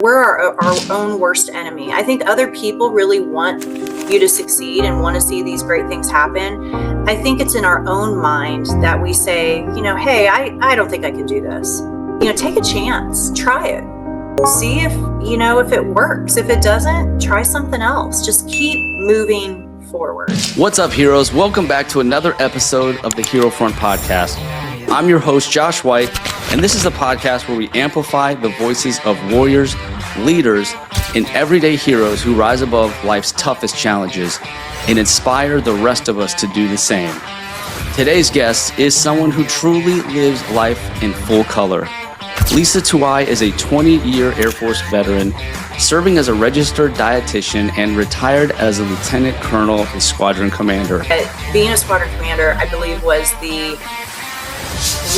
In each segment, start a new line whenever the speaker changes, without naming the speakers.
We're our own worst enemy. I think other people really want you to succeed and want to see these great things happen. I think it's in our own mind that we say, hey, I don't think I can do this. Take a chance, try it. See if it works. If it doesn't, try something else. Just keep moving forward.
What's up, heroes? Welcome back to another episode of the HeroFront podcast. I'm your host, Josh White, and this is a podcast where we amplify the voices of warriors, leaders, and everyday heroes who rise above life's toughest challenges and inspire the rest of us to do the same. Today's guest is someone who truly lives life in full color. Lisa Tauai is a 20-year Air Force veteran, serving as a registered dietitian and retired as a lieutenant colonel and squadron commander.
Being a squadron commander, I believe, was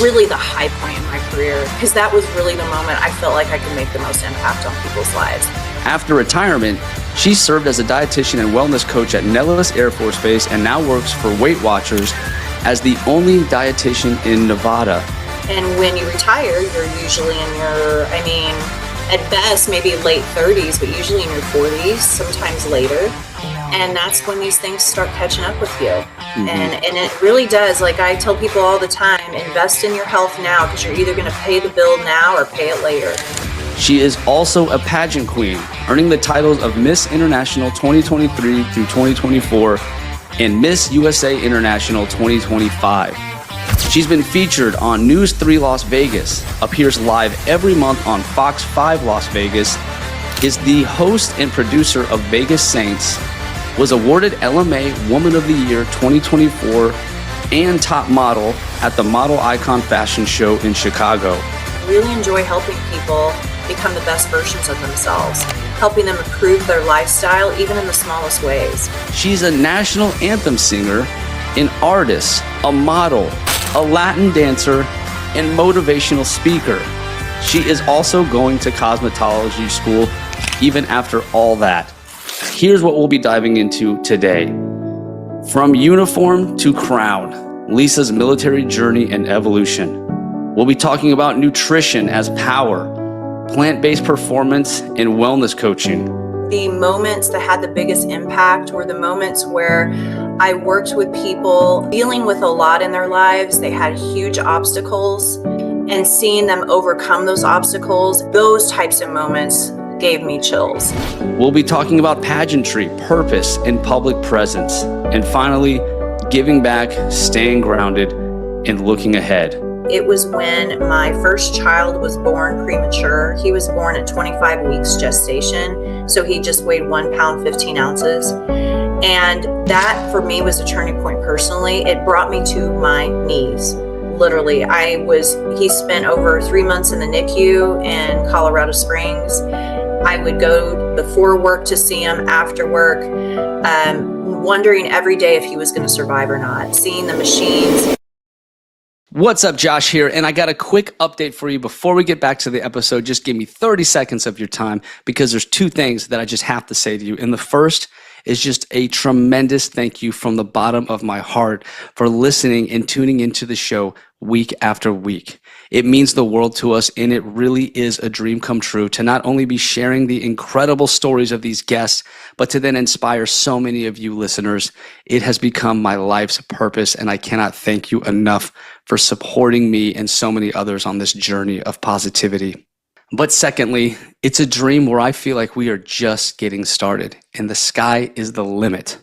really the high point in my career, because that was really the moment I felt like I could make the most impact on people's lives.
After retirement, she served as a dietitian and wellness coach at Nellis Air Force Base and now works for Weight Watchers as the only dietitian in Nevada.
And when you retire, you're usually in your, at best, maybe late 30s, but usually in your 40s, sometimes later. And that's when these things start catching up with you. Mm-hmm. And it really does. Like I tell people all the time, invest in your health now, because you're either going to pay the bill now or pay it later.
She is also a pageant queen, earning the titles of Miss International 2023 through 2024 and Miss USA International 2025. She's been featured on News 3 Las Vegas, appears live every month on Fox 5 Las Vegas, is the host and producer of Vegas Saints, was awarded LMA Woman of the Year 2024 and top model at the Model Icon Fashion Show in Chicago.
I really enjoy helping people become the best versions of themselves, helping them improve their lifestyle, even in the smallest ways.
She's a national anthem singer, an artist, a model, a Latin dancer, and motivational speaker. She is also going to cosmetology school even after all that. Here's what we'll be diving into today. From uniform to crown, Lisa's military journey and evolution. We'll be talking about nutrition as power, plant-based performance, and wellness coaching.
The moments that had the biggest impact were the moments where I worked with people dealing with a lot in their lives. They had huge obstacles, and seeing them overcome those obstacles, those types of moments gave me chills.
We'll be talking about pageantry, purpose, and public presence. And finally, giving back, staying grounded, and looking ahead.
It was when my first child was born premature. He was born at 25 weeks gestation, so he just weighed 1 pound, 15 ounces. And that for me was a turning point personally. It brought me to my knees. Literally, he spent over 3 months in the NICU in Colorado Springs. I would go before work to see him, after work, wondering every day if he was going to survive or not, seeing the machines.
What's up, Josh here, and I got a quick update for you before we get back to the episode. Just give me 30 seconds of your time, because there's two things that I just have to say to you. And the first is just a tremendous thank you from the bottom of my heart for listening and tuning into the show week after week. It means the world to us, and it really is a dream come true to not only be sharing the incredible stories of these guests, but to then inspire so many of you listeners. It has become my life's purpose, and I cannot thank you enough for supporting me and so many others on this journey of positivity. But secondly, it's a dream where I feel like we are just getting started, and the sky is the limit.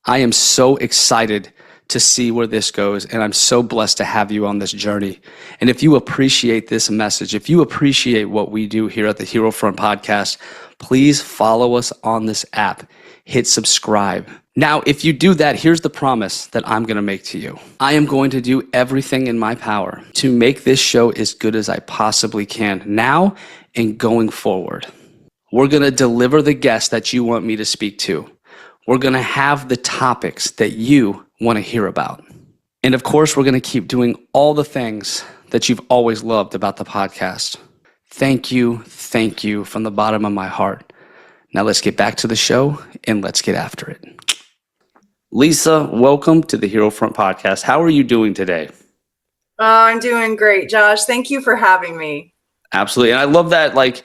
I am so excited to see where this goes, and I'm so blessed to have you on this journey. And if you appreciate this message, if you appreciate what we do here at the HeroFront podcast, please follow us on this app. Hit subscribe. Now, if you do that, here's the promise that I'm going to make to you. I am going to do everything in my power to make this show as good as I possibly can now and going forward. We're going to deliver the guests that you want me to speak to. We're going to have the topics that you want to hear about. And of course, we're going to keep doing all the things that you've always loved about the podcast. Thank you from the bottom of my heart. Now let's get back to the show and let's get after it. Lisa, welcome to the HeroFront podcast. How are you doing today?
Oh, I'm doing great, Josh. Thank you for having me.
Absolutely. And I love that, like,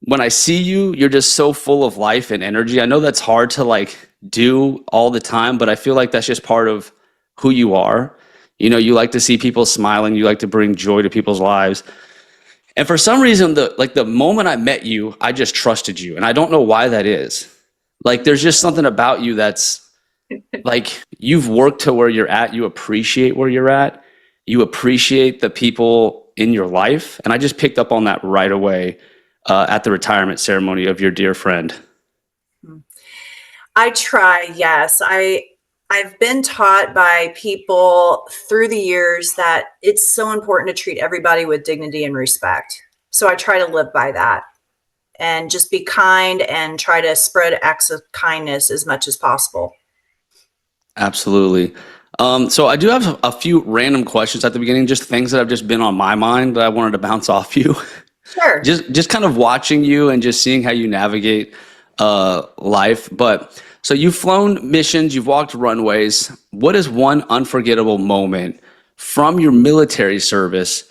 when I see you, you're just so full of life and energy. I know that's hard to like do all the time, but I feel like that's just part of who you are. You know, you like to see people smiling, you like to bring joy to people's lives. And for some reason, the moment I met you, I just trusted you. And I don't know why that is. Like there's just something about you that's like you've worked to where you're at, you appreciate where you're at, you appreciate the people in your life. And I just picked up on that right away at the retirement ceremony of your dear friend.
I try, yes. I've been taught by people through the years that it's so important to treat everybody with dignity and respect. So I try to live by that and just be kind and try to spread acts of kindness as much as possible.
Absolutely. So I do have a few random questions at the beginning, just things that have just been on my mind that I wanted to bounce off you.
Sure.
Just kind of watching you and just seeing how you navigate life. But so you've flown missions, you've walked runways. What is one unforgettable moment from your military service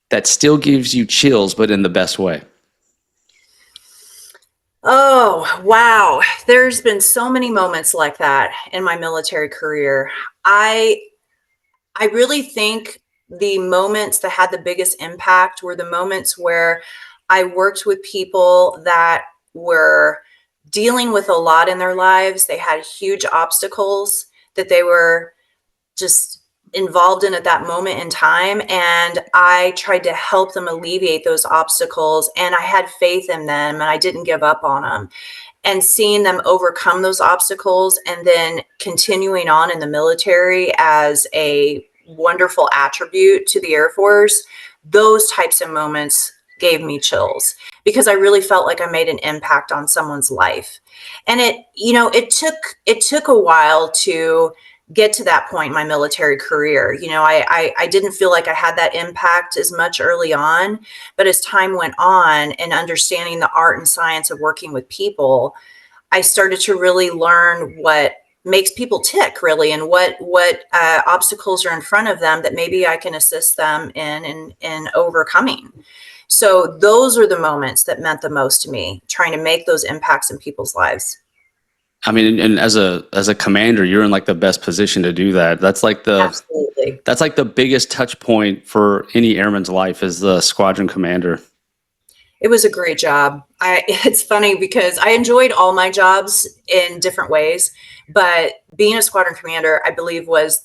that still gives you chills, but in the best way?
Oh, wow. There's been so many moments like that in my military career. I I really think the moments that had the biggest impact were the moments where I worked with people that were dealing with a lot in their lives. They had huge obstacles that they were just involved in at that moment in time. And I tried to help them alleviate those obstacles. And I had faith in them and I didn't give up on them. And seeing them overcome those obstacles and then continuing on in the military as a wonderful attribute to the Air Force, those types of moments gave me chills because I really felt like I made an impact on someone's life. And it took a while to get to that point in my military career. I didn't feel like I had that impact as much early on, but as time went on and understanding the art and science of working with people, I started to really learn what makes people tick really and what obstacles are in front of them that maybe I can assist them in overcoming. So those are the moments that meant the most to me, trying to make those impacts in people's lives.
I mean, and as a commander, you're in like the best position to do that.
Absolutely.
That's like the biggest touch point for any airman's life is the squadron commander.
It was a great job. It's funny because I enjoyed all my jobs in different ways, but being a squadron commander, I believe was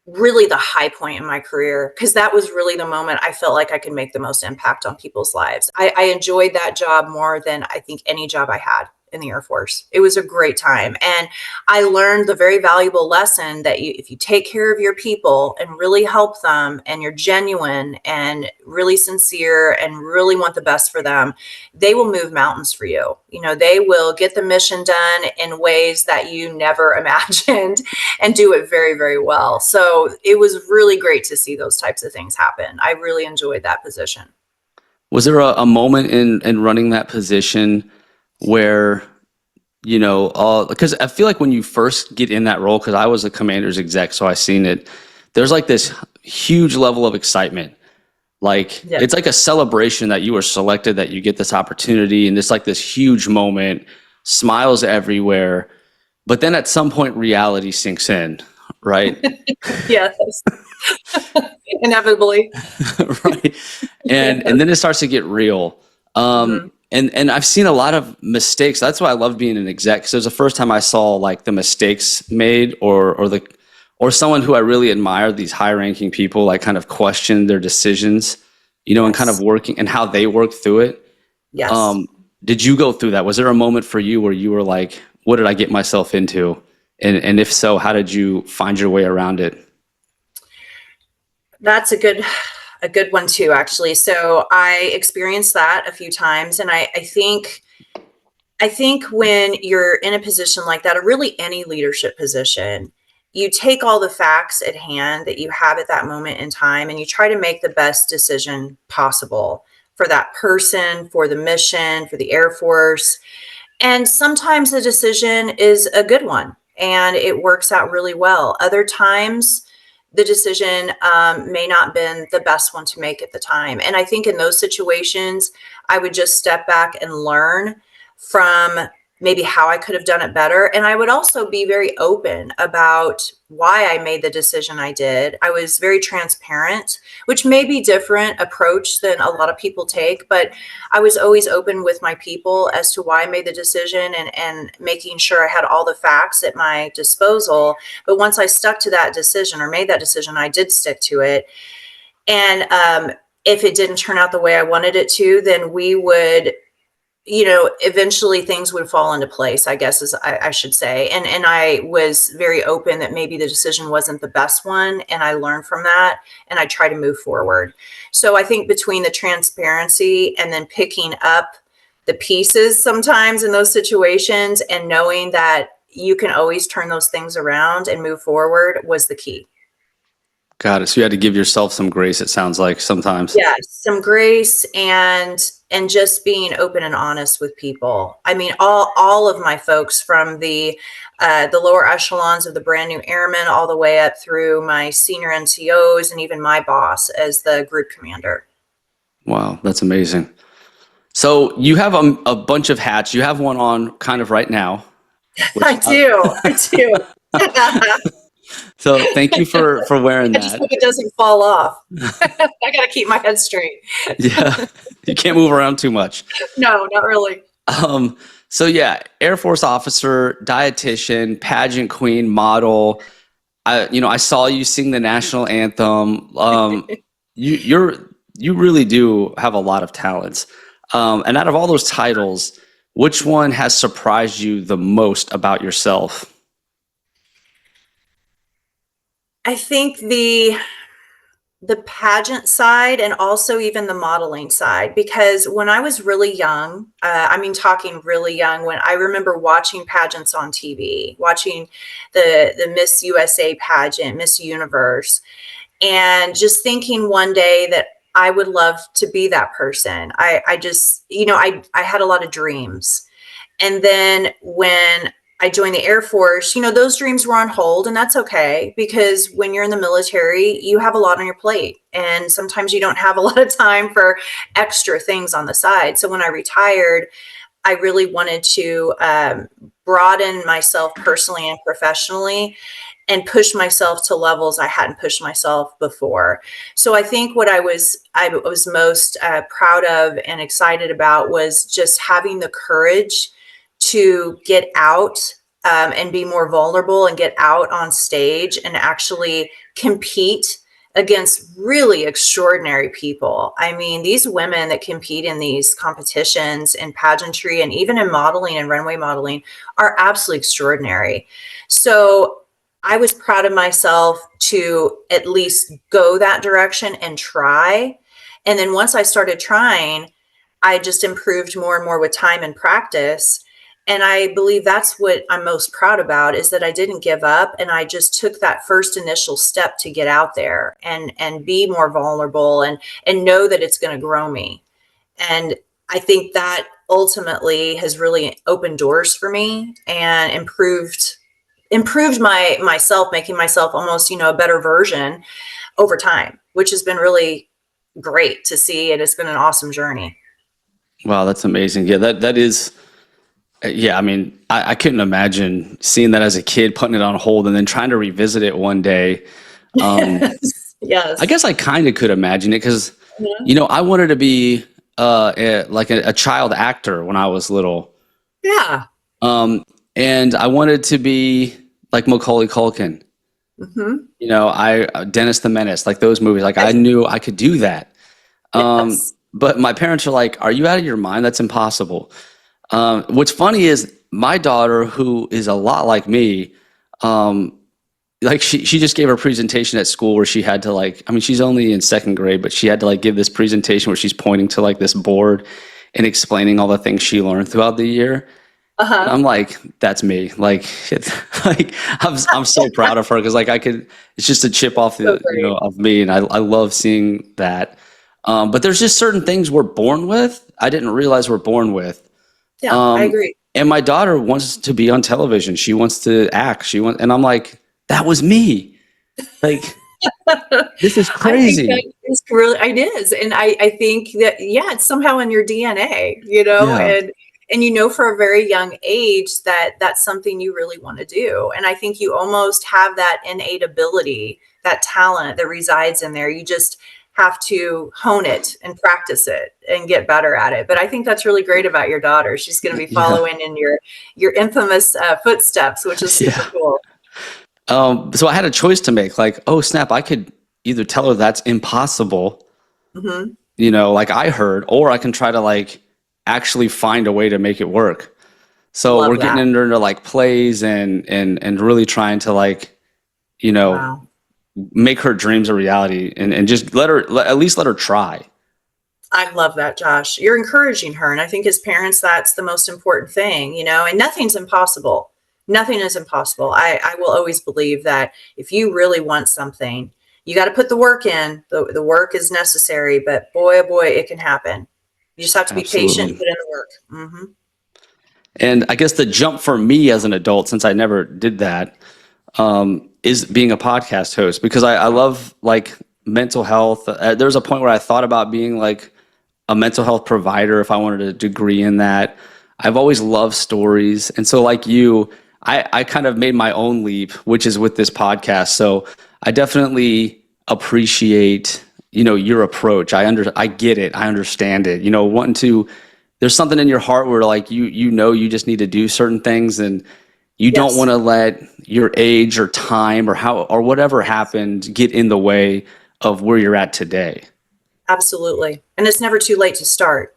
really the high point in my career because that was really the moment I felt like I could make the most impact on people's lives. I enjoyed that job more than I think any job I had in the Air Force. It was a great time. And I learned the very valuable lesson that if you take care of your people and really help them and you're genuine and really sincere and really want the best for them, they will move mountains for you. They will get the mission done in ways that you never imagined and do it very, very well. So it was really great to see those types of things happen. I really enjoyed that position.
Was there a moment in running that position where, because I feel like when you first get in that role, because I was a commander's exec, so I seen it, there's like this huge level of excitement. Like,
Yeah.
It's like a celebration that you were selected, that you get this opportunity, and it's like this huge moment, smiles everywhere. But then at some point, reality sinks in, right?
Yes. Inevitably.
Right. And then it starts to get real.
Mhm.
And I've seen a lot of mistakes. That's why I love being an exec. Because it was the first time I saw like the mistakes made or someone who I really admire, these high ranking people, like kind of question their decisions, and kind of
Yes.
working and how they work through it.
Yes.
Did you go through that? Was there a moment for you where you were like, what did I get myself into? And if so, how did you find your way around it?
That's a good one too, actually. So I experienced that a few times, and I think when you're in a position like that, or really any leadership position, you take all the facts at hand that you have at that moment in time, and you try to make the best decision possible for that person, for the mission, for the Air Force. And sometimes the decision is a good one and it works out really well. Other times the decision may not have been the best one to make at the time. And I think in those situations, I would just step back and learn from maybe how I could have done it better. And I would also be very open about why I made the decision I did. I was very transparent, which may be different approach than a lot of people take, but I was always open with my people as to why I made the decision, and making sure I had all the facts at my disposal. But once I stuck to that decision or made that decision, I did stick to it. And if it didn't turn out the way I wanted it to, then we would, eventually things would fall into place, I guess, as I should say. And I was very open that maybe the decision wasn't the best one. And I learned from that, and I try to move forward. So I think between the transparency and then picking up the pieces sometimes in those situations and knowing that you can always turn those things around and move forward was the key.
Got it. So you had to give yourself some grace, it sounds like sometimes.
Yes, some grace and just being open and honest with people. I mean, all of my folks from the lower echelons of the brand new airmen all the way up through my senior NCOs and even my boss as the group commander.
Wow, that's amazing. So you have a bunch of hats. You have one on kind of right now.
I do.
So thank you for wearing that.
I just hope it doesn't fall off. I got to keep my head straight.
Yeah, you can't move around too much.
No, not really.
So yeah, Air Force officer, dietitian, pageant queen, model. I saw you sing the national anthem. You really do have a lot of talents. And out of all those titles, which one has surprised you the most about yourself?
I think the pageant side and also even the modeling side, because when I was really young, talking really young, when I remember watching pageants on TV, watching the Miss USA pageant, Miss Universe, and just thinking one day that I would love to be that person. I just, I had a lot of dreams. And then when I joined the Air Force, those dreams were on hold, and that's okay, because when you're in the military, you have a lot on your plate, and sometimes you don't have a lot of time for extra things on the side. So when I retired, I really wanted to broaden myself personally and professionally and push myself to levels I hadn't pushed myself before. So I think what I was most proud of and excited about was just having the courage to get out and be more vulnerable and get out on stage and actually compete against really extraordinary people. I mean, these women that compete in these competitions in pageantry and even in modeling and runway modeling are absolutely extraordinary. So I was proud of myself to at least go that direction and try. And then once I started trying, I just improved more and more with time and practice. And I believe that's what I'm most proud about, is that I didn't give up, and I just took that first initial step to get out there and be more vulnerable and know that it's going to grow me. And I think that ultimately has really opened doors for me and improved myself, making myself almost, a better version over time, which has been really great to see. And it's been an awesome journey.
Wow, that's amazing. Yeah, that is. Yeah, I mean, I couldn't imagine seeing that as a kid, putting it on hold, and then trying to revisit it one day.
Yes.
I guess I kind of could imagine it because, I wanted to be a child actor when I was little.
Yeah.
And I wanted to be like Macaulay Culkin. Mm-hmm. Dennis the Menace, like those movies. Like I knew I could do that.
Yes.
But my parents are like, "Are you out of your mind? That's impossible." What's funny is my daughter, who is a lot like me, like she just gave her presentation at school where she had to she's only in second grade, but she had to give this presentation where she's pointing to this board and explaining all the things she learned throughout the year. And I'm like, that's me. I'm so proud of her because it's just a chip off of me, and I love seeing that. But there's just certain things we're born with. I didn't realize we're born with.
Yeah, I agree.
And my daughter wants to be on television. She wants to act. And I'm like, that was me. This is
I think that
crazy.
is really, it is. And I think that, yeah, it's somehow in your DNA,
Yeah.
and for a very young age that that's something you really want to do. And I think you almost have that innate ability, that talent that resides in there. You just have to hone it and practice it and get better at it. But I think that's really great about your daughter. She's going to be
Yeah.
following in your infamous footsteps, which is super
Yeah.
cool.
So I had a choice to make, like, oh snap, I could either tell her that's impossible,
Hmm.
like I heard, or I can try to like actually find a way to make it work. So we're
Love
getting
that.
into like plays and really trying to like, you know,
Wow.
make her dreams a reality and just at least let her try.
I love that, Josh. You're encouraging her. And I think as parents, that's the most important thing, and nothing's impossible. Nothing is impossible. I will always believe that if you really want something, you got to put the work in. The work is necessary, but boy, oh boy, it can happen. You just have to be patient and
Absolutely.
put in the work. Hmm.
And I guess the jump for me as an adult, since I never did that, is being a podcast host because I love like mental health. There's a point where I thought about being like a mental health provider if I wanted a degree in that. I've always loved stories. And so, like you, I kind of made my own leap, which is with this podcast. So I definitely appreciate, your approach. I get it. I understand it. Wanting to, there's something in your heart where like you just need to do certain things and you don't
Yes,
want to let your age or time or how or whatever happened get in the way of where you're at today.
absolutely. And it's never too late to start.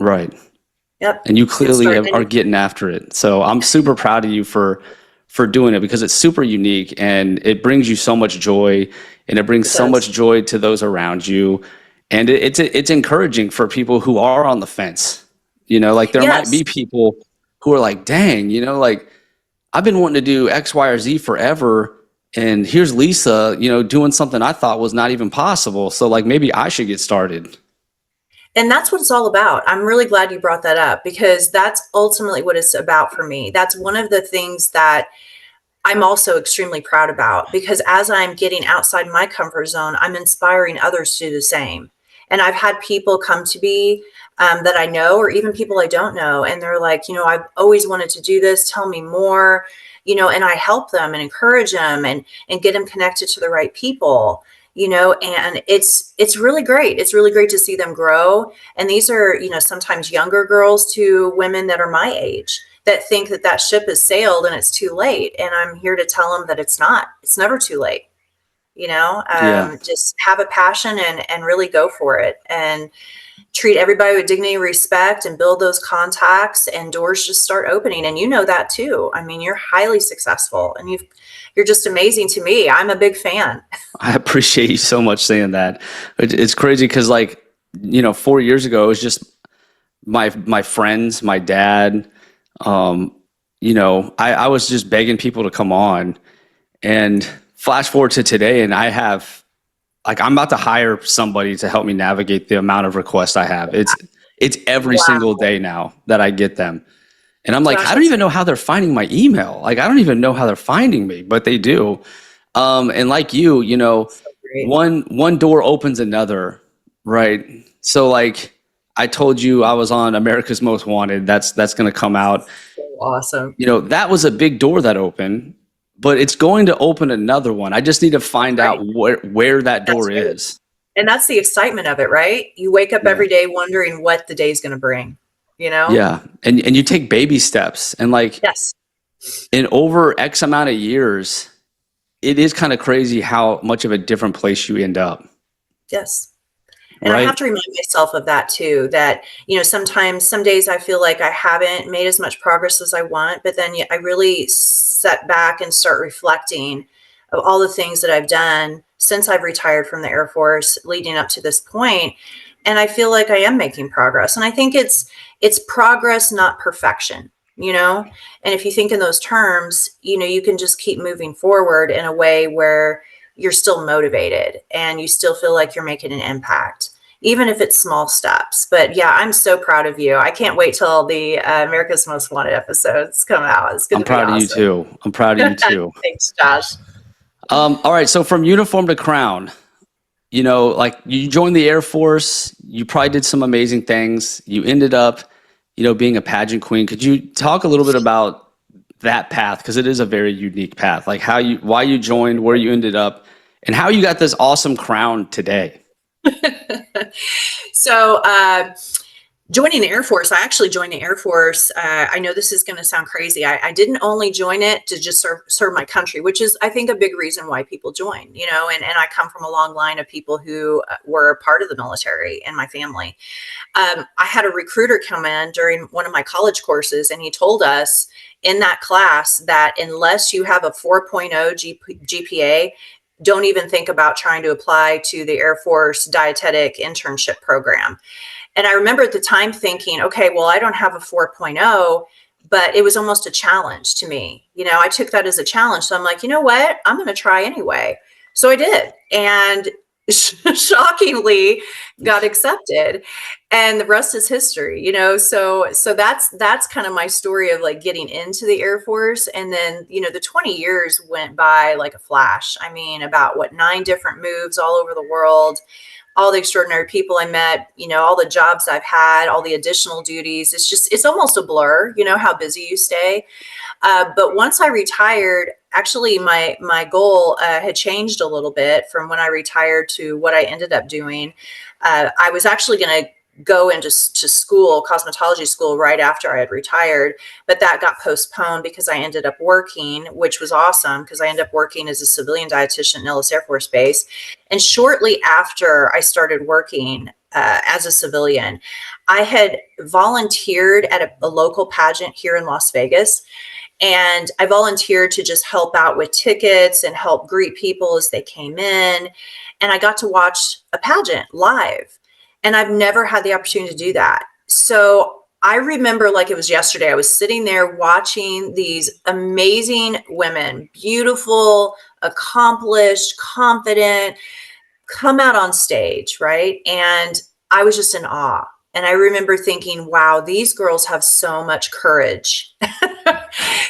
Right.
Yep.
And you
You can
clearly
start
are getting after it. So I'm super proud of you for doing it because it's super unique and it brings you so much joy and it brings
it
so
does.
much joy to those around you. And it's encouraging for people who are on the fence. Like there might
Yes.
be people who are like, dang, like I've been wanting to do X, Y, or Z forever. And here's Lisa, doing something I thought was not even possible. So like maybe I should get started.
And that's what it's all about. I'm really glad you brought that up because that's ultimately what it's about for me. That's one of the things that I'm also extremely proud about because as I'm getting outside my comfort zone, I'm inspiring others to do the same. And I've had people come to me that I know, or even people I don't know, and they're like, I've always wanted to do this. Tell me more, and I help them and encourage them and get them connected to the right people. And it's really great. It's really great to see them grow. And these are, sometimes younger girls to women that are my age that think that ship has sailed and it's too late. And I'm here to tell them that it's not. It's never too late.
Yeah.
Just have a passion and really go for it and treat everybody with dignity and respect and build those contacts and doors just start opening. And that too. I mean, you're highly successful and you're just amazing to me. I'm a big fan.
I appreciate you so much saying that. It's crazy because, like, 4 years ago, it was just my friends, my dad. I was just begging people to come on. And flash forward to today, and I have, like, I'm about to hire somebody to help me navigate the amount of requests I have. It's every single
Wow.
day now that I get them. And I'm like,
Josh,
I don't
that's
even know how they're finding my email. Like, I don't even know how they're finding me, but they do. And like
so great.
one door opens another, right? So like I told you I was on America's Most Wanted. That's going to come out.
So awesome.
That was a big door that opened, but it's going to open another one. I just need to find out
Right.
where that
That's
door
right.
is.
And that's the excitement of it, right? You wake up
Yeah.
every day wondering what the day's going to bring,
Yeah. And you take baby steps and like
Yes.
in over X amount of years, it is kind of crazy how much of a different place you end up,
Yes. And I have
right?
to remind myself of that too, that, sometimes, some days I feel like I haven't made as much progress as I want, but then I really set back and start reflecting of all the things that I've done since I've retired from the Air Force leading up to this point. And I feel like I am making progress. And I think it's progress, not perfection. And if you think in those terms, you can just keep moving forward in a way where you're still motivated and you still feel like you're making an impact, even if it's small steps. But yeah, I'm so proud of you. I can't wait till the America's Most Wanted episodes come out. It's going
I'm
to be
proud of you
awesome.
too. I'm proud of you too.
Thanks, Josh.
All right. So from uniform to crown, like you joined the Air Force, you probably did some amazing things. You ended up, being a pageant queen. Could you talk a little bit about that path? Because it is a very unique path. Like why you joined, where you ended up, and how you got this awesome crown today.
So, joining the Air Force, I actually joined the Air Force. I know this is going to sound crazy. I didn't only join it to just serve my country, which is, I think, a big reason why people join, and I come from a long line of people who were part of the military in my family. I had a recruiter come in during one of my college courses, and he told us in that class that unless you have a 4.0 GPA, don't even think about trying to apply to the Air Force dietetic internship program. And I remember at the time thinking, okay, well, I don't have a 4.0, but it was almost a challenge to me. I took that as a challenge. So I'm like, you know what? I'm going to try anyway. So I did. And shockingly got accepted, and the rest is history. So that's kind of my story of like getting into the Air Force. And then the 20 years went by like a flash. I mean, about 9 different moves all over the world, all the extraordinary people I met, all the jobs I've had, all the additional duties. It's almost a blur, how busy you stay. But once I retired, actually my goal had changed a little bit from when I retired to what I ended up doing. I was actually going to go into school, cosmetology school, right after I had retired, but that got postponed because I ended up working, which was awesome because I ended up working as a civilian dietitian at Nellis Air Force Base. And shortly after I started working as a civilian, I had volunteered at a local pageant here in Las Vegas. And I volunteered to just help out with tickets and help greet people as they came in. And I got to watch a pageant live. And I've never had the opportunity to do that. So I remember like it was yesterday, I was sitting there watching these amazing women, beautiful, accomplished, confident, come out on stage, right? And I was just in awe. And I remember thinking, wow, these girls have so much courage.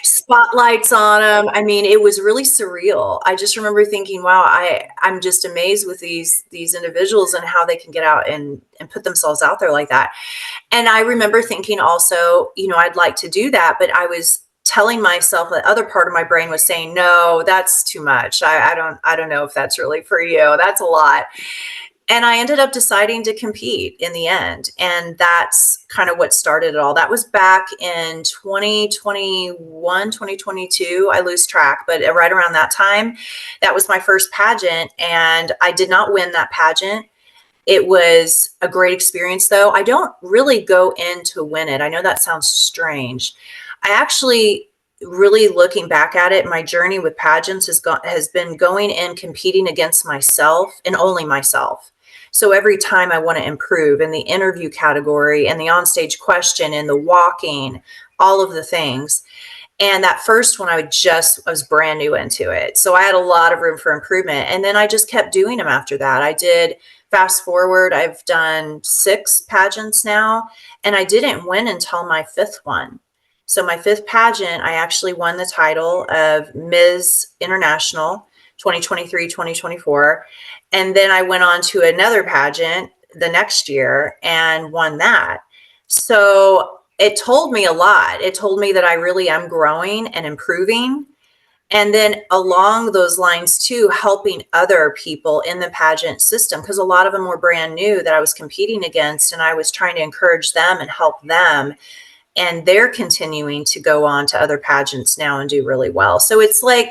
Spotlights on them. I mean, it was really surreal. I just remember thinking, wow, I'm just amazed with these individuals and how they can get out and put themselves out there like that. And I remember thinking also, I'd like to do that, but I was telling myself, the other part of my brain was saying, no, that's too much. I don't know if that's really for you. That's a lot. And I ended up deciding to compete in the end. And that's kind of what started it all. That was back in 2021, 2022. I lose track, but right around that time, that was my first pageant. And I did not win that pageant. It was a great experience, though. I don't really go in to win it. I know that sounds strange. I actually, really looking back at it, my journey with pageants has been going in competing against myself and only myself. So every time I want to improve in the interview category and the onstage question and the walking, all of the things. And that first one, I was brand new into it. So I had a lot of room for improvement. And then I just kept doing them after that. I did, fast forward, I've done 6 pageants now, and I didn't win until my 5th one. So my 5th pageant, I actually won the title of Ms. International 2023, 2024. And then I went on to another pageant the next year and won that. So it told me a lot. It told me that I really am growing and improving. And then along those lines too, helping other people in the pageant system, because a lot of them were brand new that I was competing against, and I was trying to encourage them and help them. And they're continuing to go on to other pageants now and do really well. So it's like,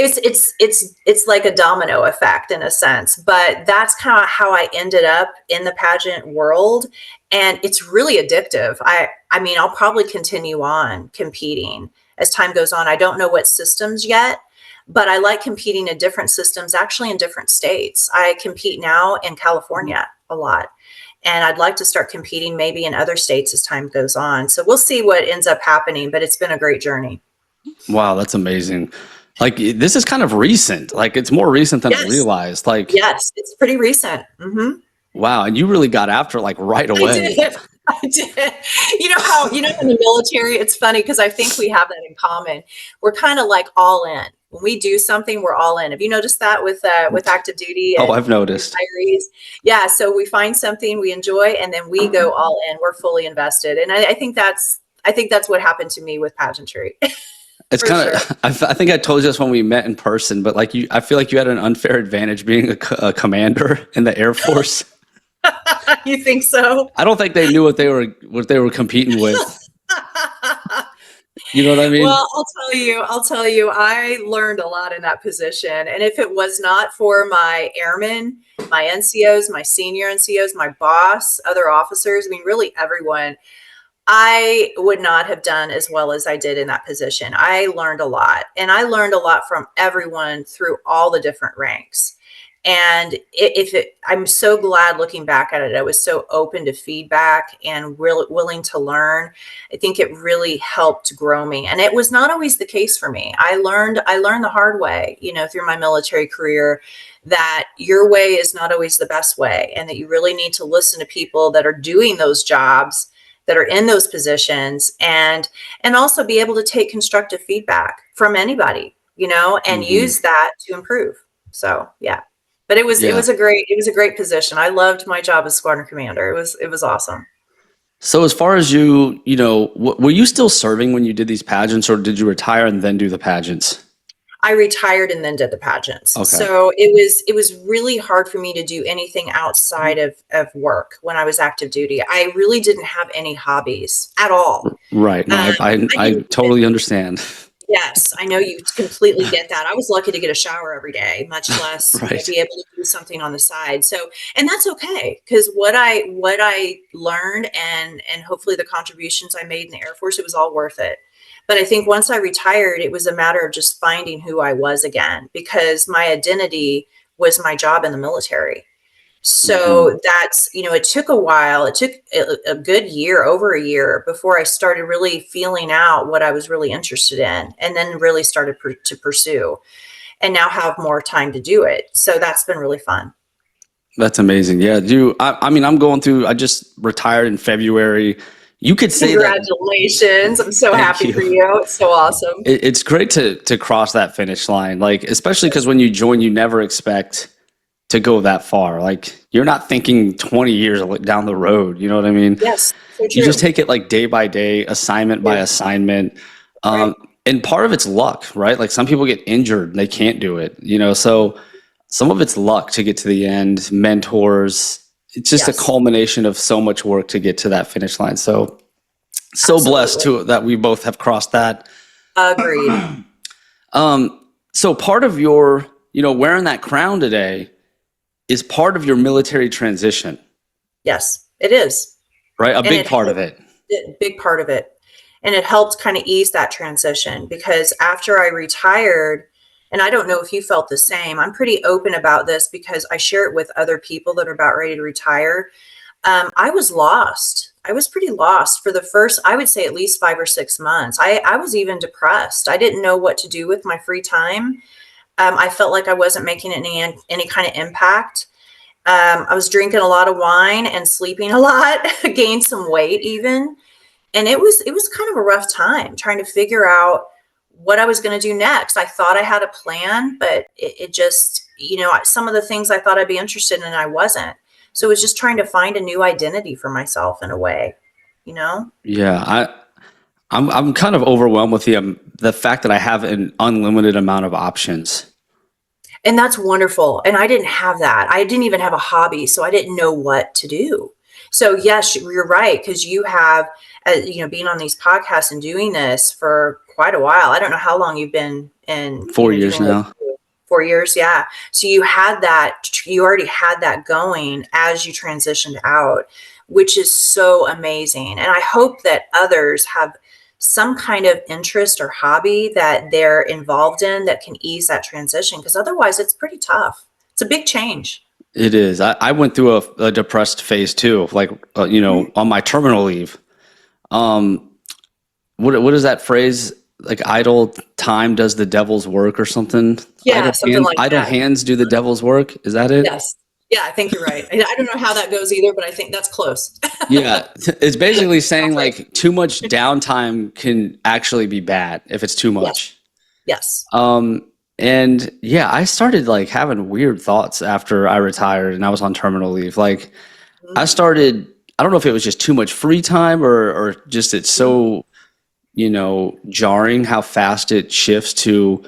it's like a domino effect in a sense, but that's kind of how I ended up in the pageant world. And it's really addictive. I mean, I'll probably continue on competing as time goes on. I don't know what systems yet, but I like competing in different systems, actually in different states. I compete now in California a lot. And I'd like to start competing maybe in other states as time goes on. So we'll see what ends up happening, but it's been a great journey.
Wow, that's amazing. Like, this is kind of recent. Like, it's more recent than I realized. Like,
yes, it's pretty recent. Mm-hmm.
Wow, and you really got after it like right away.
I did. You know how, in the military, it's funny because I think we have that in common. We're kind of like all in. When we do something, we're all in. Have you noticed that with active duty
Oh,
and
I've noticed.
retirees? Yeah. So we find something we enjoy, and then we go all in. We're fully invested, and I think that's what happened to me with pageantry.
It's
For
kind
sure.
of, I think I told you this when we met in person, but like I feel like you had an unfair advantage being a commander in the Air Force.
You think so?
I don't think they knew what they were competing with. You know what I mean?
Well, I'll tell you, I learned a lot in that position. And if it was not for my airmen, my NCOs, my senior NCOs, my boss, other officers, I mean, really everyone, I would not have done as well as I did in that position. I learned a lot, and I learned a lot from everyone through all the different ranks. And I'm so glad looking back at it. I was so open to feedback and really willing to learn. I think it really helped grow me. And it was not always the case for me. I learned the hard way, through my military career, that your way is not always the best way, and that you really need to listen to people that are doing those jobs, that are in those positions, and also be able to take constructive feedback from anybody, and use that to improve. So, yeah. But it was
Yeah.
a great position. I loved my job as squadron commander. It was awesome.
So as far as were you still serving when you did these pageants, or did you retire and then do the pageants?
I retired and then did the pageants.
Okay.
So it was really hard for me to do anything outside of work when I was active duty. I really didn't have any hobbies at all.
Right. No, I totally understand.
Yes, I know you completely get that. I was lucky to get a shower every day, much less
Right.
be able to do something on the side. So, and that's okay, because what I learned and hopefully the contributions I made in the Air Force, it was all worth it. But I think once I retired, it was a matter of just finding who I was again, because my identity was my job in the military. So that's, it took a while. It took a good year, over a year, before I started really feeling out what I was really interested in, and then really started to pursue, and now have more time to do it. So that's been really fun.
That's amazing. Yeah. I mean, I just retired in February. You could say
Congratulations. I'm so happy
you.
for you. It's so awesome.
It's great to cross that finish line, like, especially because when you join, you never expect to go that far. Like, you're not thinking 20 years down the road. You know what I mean?
Yes. So
You just take it like day by day, assignment by assignment.
Right.
And part of it's luck, right? Like, some people get injured and they can't do it, so some of it's luck to get to the end, mentors. It's just a culmination of so much work to get to that finish line. So
Absolutely.
Blessed that we both have crossed that.
Agreed.
So part of your, wearing that crown today is part of your military transition.
Yes, it is.
Right? A big part of it.
Big part of it. And it helped kind of ease that transition, because after I retired, and I don't know if you felt the same, I'm pretty open about this because I share it with other people that are about ready to retire. I was lost. I was pretty lost for the first, I would say, at least 5 or 6 months. I was even depressed. I didn't know what to do with my free time. I felt like I wasn't making any kind of impact. I was drinking a lot of wine and sleeping a lot, gained some weight even. And it was kind of a rough time trying to figure out what I was going to do next. I thought I had a plan, but it just, some of the things I thought I'd be interested in, I wasn't. So it was just trying to find a new identity for myself in a way,
Yeah, I'm kind of overwhelmed with the fact that I have an unlimited amount of options.
And that's wonderful. And I didn't have that. I didn't even have a hobby, so I didn't know what to do. So yes, you're right, because you have, being on these podcasts and doing this for quite a while. I don't know how long you've been in.
4 years now.
4 years, yeah. So you already had that going as you transitioned out, which is so amazing. And I hope that others have some kind of interest or hobby that they're involved in that can ease that transition, because otherwise it's pretty tough. It's a big change.
It is. I went through a depressed phase too, like, on my terminal leave. What is that phrase? Like, idle time does the devil's work or something?
Yeah, something like that.
Idle hands do the devil's work. Is that it?
Yes. Yeah, I think you're right. I don't know how that goes either, but I think that's close.
Yeah. It's basically saying like too much downtime can actually be bad if it's too much.
Yes.
And yeah, I started like having weird thoughts after I retired and I was on terminal leave. Like I
Mhm.
started, I don't know if it was just too much free time or just it's so, jarring how fast it shifts to,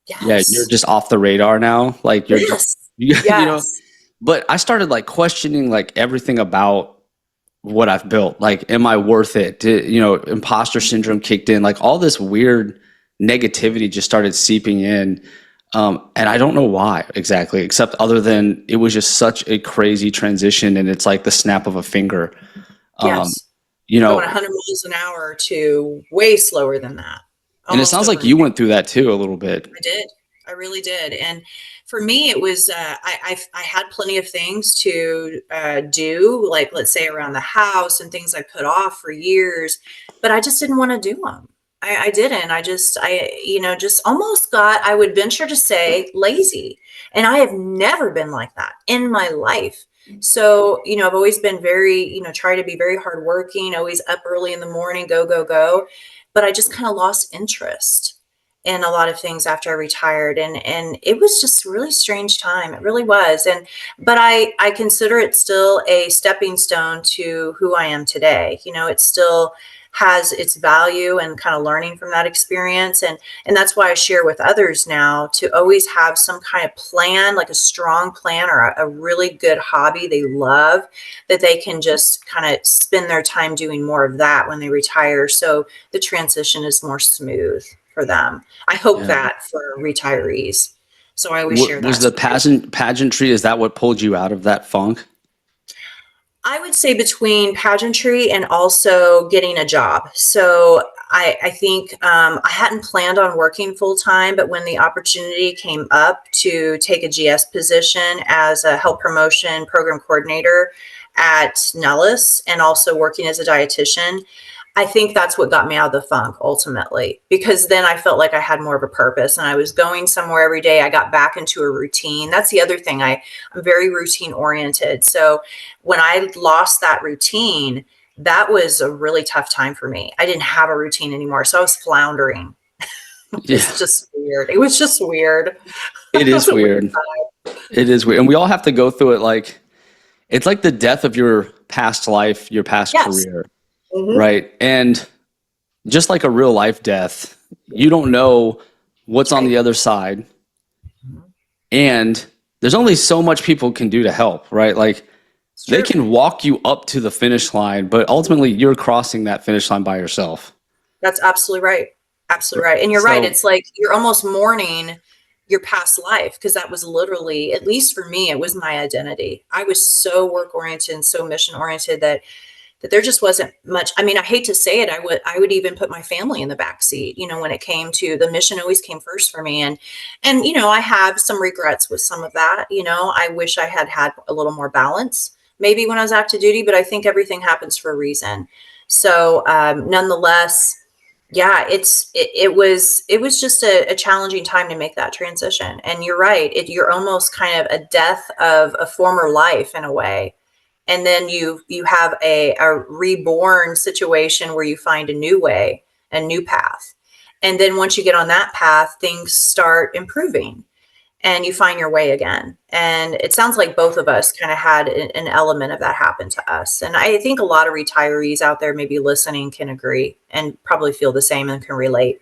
yeah, you're
Yes.
just off the radar now. Like you're just,
Yes.
you know,
Yes.
but I started like questioning like everything about what I've built. Like, am I worth it? Imposter syndrome kicked in. Like all this weird negativity just started seeping in. And I don't know why exactly, except other than it was just such a crazy transition and it's like the snap of a finger. Um,
Yes.
you
Going
know,
100 miles an hour to way slower than that,
and it
almost
sounds like
overnight.
you went through that too a little bit.
I did. I really did. And for me, it was I had plenty of things to do, like let's say around the house and things I put off for years, but I just didn't want to do them. I didn't. Just almost got, I would venture to say, lazy. And I have never been like that in my life. So, I've always been very, try to be very hardworking, always up early in the morning, go, go, go. But I just kind of lost interest in a lot of things after I retired, and it was just a really strange time. It really was. But I consider it still a stepping stone to who I am today. It still has its value and kind of learning from that experience, and that's why I share with others now to always have some kind of plan, like a strong plan or a really good hobby they love, that they can just kind of spend their time doing more of that when they retire, so the transition is more smooth for them. I hope
Yeah.
that for retirees. So I always share
Was
that
the
story.
pageantry, is that what pulled you out of that funk?
I would say between pageantry and also getting a job. So I think I hadn't planned on working full time, but when the opportunity came up to take a GS position as a health promotion program coordinator at Nellis and also working as a dietitian, I think that's what got me out of the funk ultimately, because then I felt like I had more of a purpose and I was going somewhere every day. I got back into a routine. That's the other thing. I'm very routine oriented. So when I lost that routine, that was a really tough time for me. I didn't have a routine anymore. So I was floundering. It
Yeah,
was just weird. It was just weird.
it
It was
is
a weird
weird. It is weird. And we all have to go through it. Like, it's like the death of your past life, your past
Yes.
career,
Hmm.
right? And just like a real life death, you don't know what's
That's
on the
right.
other side. And there's only so much people can do to help, right? Like,
It's
they
true.
can walk you up to the finish line, but ultimately you're crossing that finish line by yourself.
That's absolutely right. Absolutely right. And you're right.
So,
It's like you're almost mourning your past life, because that was literally, at least for me, it was my identity. I was so work oriented and so mission oriented that there just wasn't much. I mean, I hate to say it, I would even put my family in the back seat, when it came to the mission always came first for me. And I have some regrets with some of that. I wish I had had a little more balance maybe when I was active duty, but I think everything happens for a reason. So nonetheless, yeah, it was just a challenging time to make that transition. And you're right, you're almost kind of a death of a former life in a way, and then you have a reborn situation where you find a new way, a new path, and then once you get on that path, things start improving and you find your way again. And it sounds like both of us kind of had an element of that happen to us, and I think a lot of retirees out there maybe listening can agree and probably feel the same and can relate.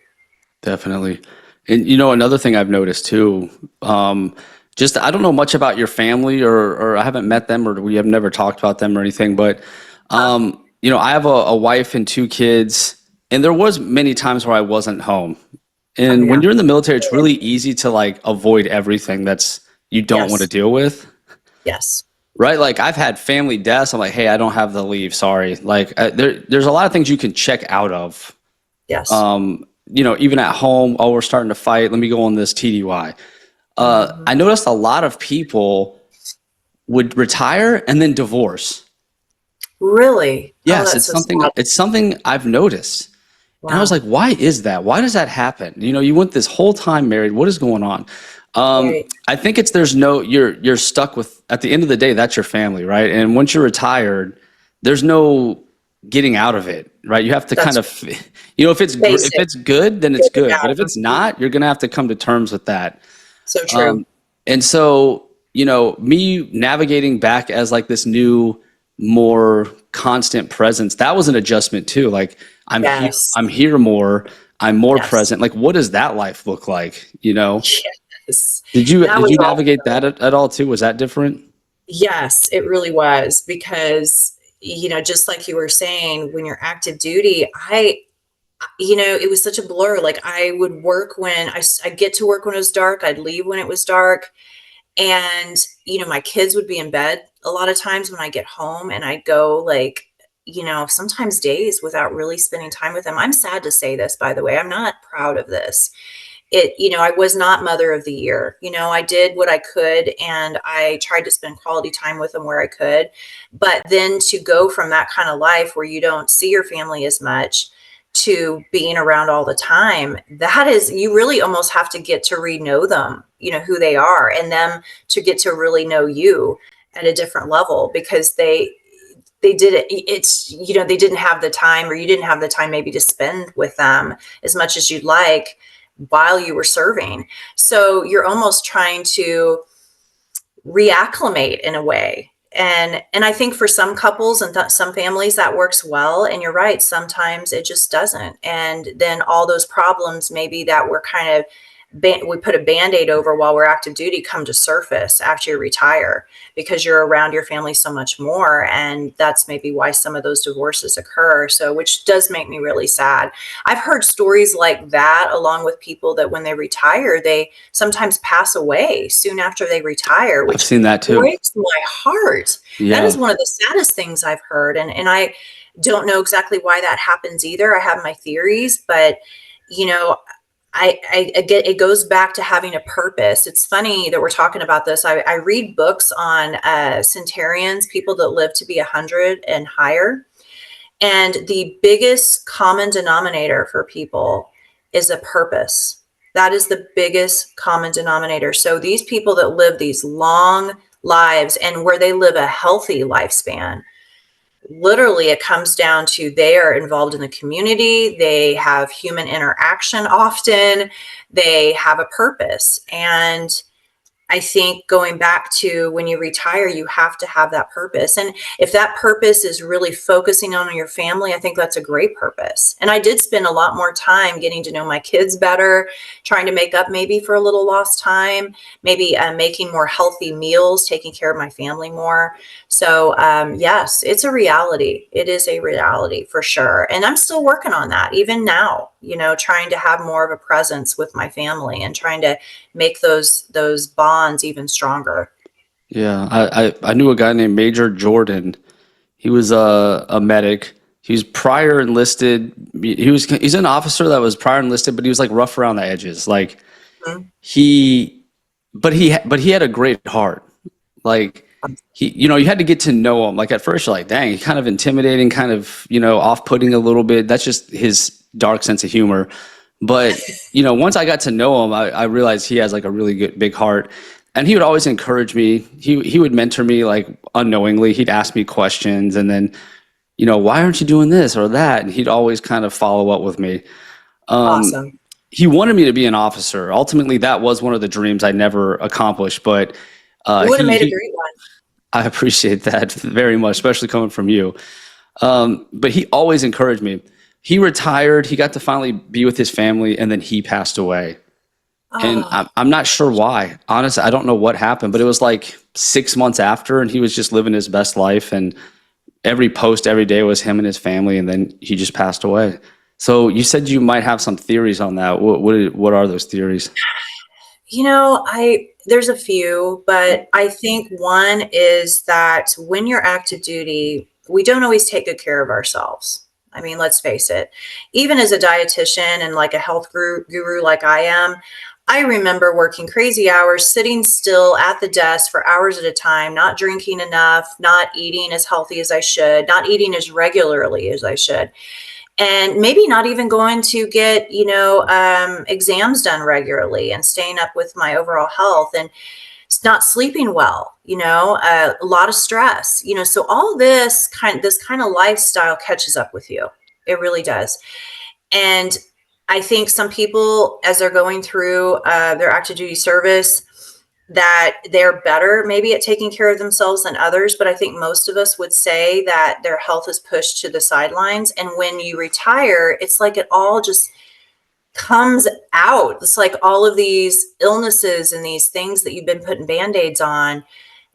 definitely. And another thing I've noticed too, just I don't know much about your family or I haven't met them or we have never talked about them or anything, but
Huh.
I have a wife and two kids, and there was many times where I wasn't home.
Oh
And when
yeah.
you're in the military, it's really easy to like avoid everything that's you don't want to
Yes.
deal with.
Yes.
Right? Like I've had family deaths. I'm like, hey, I don't have the leave. Sorry. Like there's a lot of things you can check out of.
Yes.
Even at home, oh, we're starting to fight. Let me go on this TDY.
Hmm.
I noticed a lot of people would retire and then divorce.
Really? Oh,
Yes,
that's so sad.
it's something I've noticed. And I was
Wow.
like, why is that? Why does that happen? You went this whole time married. What is going on?
Right.
I think it's there's no you're stuck with, at the end of the day, that's your family, right? And once you're retired, there's no getting out of it, right? You have to
That's
kind of, if it's good, then it's good. But if it's not, you're going to have to come to terms with that.
so true.
And so, me navigating back as like this new, more constant presence, that was an adjustment too. Like
Yes.
I'm here more, I'm more
Yes.
present. Like, what does that life look like?
Yes.
Did you navigate that at all too? Was that different?
Yes, it really was, because, just like you were saying, when you're active duty, it was such a blur. Like, I would work when I get to work when it was dark. I'd leave when it was dark. And, my kids would be in bed a lot of times when I get home, and I'd go like, sometimes days without really spending time with them. I'm sad to say this, by the way. I'm not proud of this. I was not mother of the year. I did what I could, and I tried to spend quality time with them where I could. But then to go from that kind of life where you don't see your family as much to being around all the time, that is, you really almost have to get to know them, who they are, and them to get to really know you at a different level, because they did it. They didn't have the time, or you didn't have the time maybe to spend with them as much as you'd like while you were serving. So you're almost trying to reacclimate in a way. And I think for some couples and some families that works well. And you're right, sometimes it just doesn't. And then all those problems maybe that were kind of we put a Band-Aid over while we're active duty come to surface after you retire, because you're around your family so much more. And that's maybe why some of those divorces occur. So, which does make me really sad. I've heard stories like that, along with people that when they retire, they sometimes pass away soon after they retire, which
I've seen that too.
breaks my heart.
Yeah.
That is one of the saddest things I've heard. And I don't know exactly why that happens either. I have my theories, but I get, it goes back to having a purpose. It's funny that we're talking about this. I read books on centenarians, people that live to be 100 and higher. And the biggest common denominator for people is a purpose. That is the biggest common denominator. So these people that live these long lives, and where they live a healthy lifespan, literally it comes down to they are involved in the community, they have human interaction often, they have a purpose. And I think going back to when you retire, you have to have that purpose. And if that purpose is really focusing on your family, I think that's a great purpose. And I did spend a lot more time getting to know my kids better, trying to make up maybe for a little lost time, maybe making more healthy meals, taking care of my family more. So yes, it's a reality. It is a reality for sure. And I'm still working on that even now, trying to have more of a presence with my family and trying to make those bonds even stronger.
Yeah, I knew a guy named Major Jordan. He was a medic. He was prior enlisted. He's an officer that was prior enlisted, but he was like rough around the edges. Like
Mhm.
but he had a great heart. Like you had to get to know him. Like at first you're like, dang, he's kind of intimidating, kind of, off-putting a little bit. That's just his dark sense of humor. But, once I got to know him, I realized he has like a really good, big heart. And he would always encourage me. He would mentor me like unknowingly. He'd ask me questions, and then, why aren't you doing this or that? And he'd always kind of follow up with me.
Awesome.
He wanted me to be an officer. Ultimately, that was one of the dreams I never accomplished. But
You would have made a great one.
I appreciate that very much, especially coming from you. But he always encouraged me. He retired. He got to finally be with his family, and then he passed away. And I'm not sure why. Honestly, I don't know what happened, but it was like 6 months after, and he was just living his best life. And every post every day was him and his family, and then he just passed away. So you said you might have some theories on that. What are those theories?
There's a few, but I think one is that when you're active duty, we don't always take good care of ourselves. I mean, let's face it. Even as a dietitian and like a health guru like I am, I remember working crazy hours, sitting still at the desk for hours at a time, not drinking enough, not eating as healthy as I should, not eating as regularly as I should, and maybe not even going to get, exams done regularly and staying up with my overall health. And not sleeping well, a lot of stress, so all this kind of lifestyle catches up with you. It really does. And I think some people, as they're going through their active duty service, that they're better maybe at taking care of themselves than others. But I think most of us would say that their health is pushed to the sidelines. And when you retire, it's like it all just comes out. It's like all of these illnesses and these things that you've been putting Band-Aids on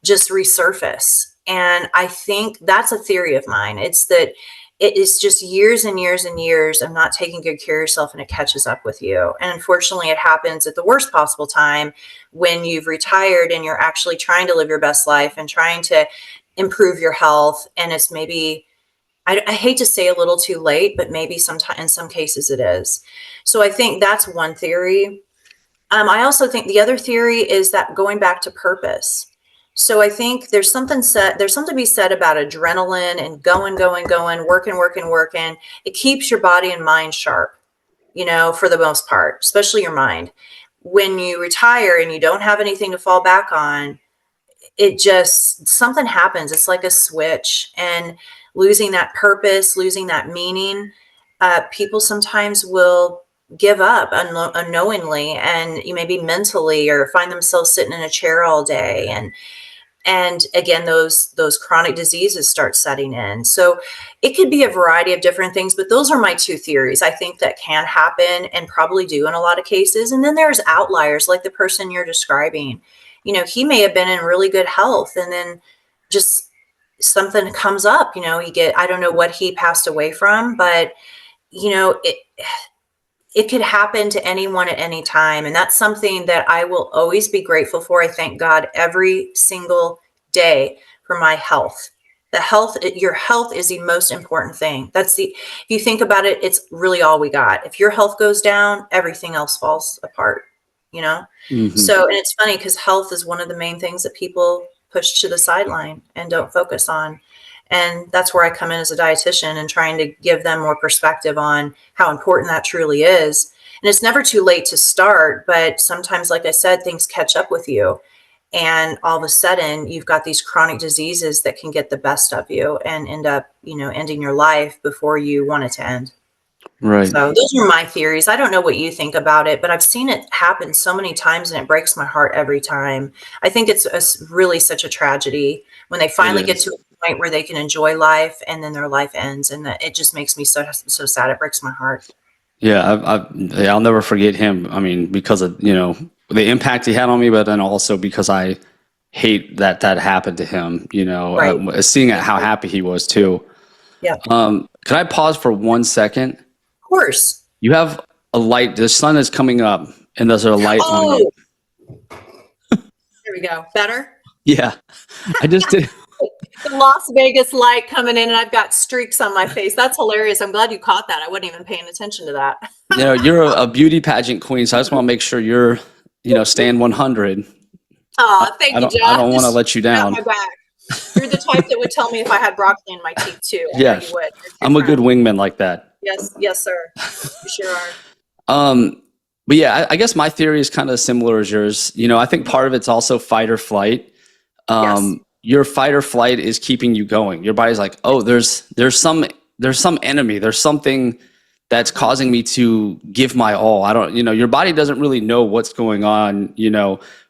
just resurface. And I think that's a theory of mine. It's that it is just years and years and years of not taking good care of yourself, and it catches up with you. And unfortunately, it happens at the worst possible time when you've retired and you're actually trying to live your best life and trying to improve your health. And it's maybe, I hate to say a little too late, but maybe in some cases it is. So I think that's one theory. I also think the other theory is that going back to purpose. So I think there's something to be said about adrenaline and going, working. It keeps your body and mind sharp, for the most part, especially your mind. When you retire and you don't have anything to fall back on, something happens. It's like a switch, and losing that purpose, losing that meaning, people sometimes will give up unknowingly, and you maybe mentally, or find themselves sitting in a chair all day. And again, those chronic diseases start setting in. So it could be a variety of different things, but those are my two theories. I think that can happen, and probably do in a lot of cases. And then there's outliers, like the person you're describing. He may have been in really good health, and then just something comes up, I don't know what he passed away from, but it could happen to anyone at any time. And that's something that I will always be grateful for. I thank God every single day for my health. Your health is the most important thing. If you think about it, it's really all we got. If your health goes down, everything else falls apart,
Mm-hmm.
So, and it's funny because health is one of the main things that people push to the sideline and don't focus on. And that's where I come in as a dietitian, and trying to give them more perspective on how important that truly is. And it's never too late to start, but sometimes, like I said, things catch up with you. And all of a sudden you've got these chronic diseases that can get the best of you and end up, ending your life before you want it to end.
Right.
So those are my theories. I don't know what you think about it, but I've seen it happen so many times, and it breaks my heart every time. I think it's really such a tragedy when they finally get to a point where they can enjoy life, and then their life ends, and it just makes me so sad. It breaks my heart.
Yeah, I'll never forget him. I mean, because of the impact he had on me, but then also because I hate that happened to him.
Right.
Seeing how happy he was too.
Yeah.
Can I pause for 1 second?
Of course.
You have a light. The sun is coming up, and there's a light on you.
There we go. Better?
Yeah, I just did.
The Las Vegas light coming in, and I've got streaks on my face. That's hilarious. I'm glad you caught that. I wasn't even paying attention to that.
You're a beauty pageant queen, so I just want to make sure you're, staying 100.
Oh, thank you, Josh.
I don't want to let you down.
My back. You're the type that would tell me if I had broccoli in my teeth too.
Yeah,
you would.
I'm a good wingman like that.
Yes, sir. You sure are.
But yeah, I guess my theory is kind of similar as yours. I think part of it's also fight or flight.
Yes.
Your fight or flight is keeping you going. Your body's like, oh, there's some enemy. There's something that's causing me to give my all. Your body doesn't really know what's going on,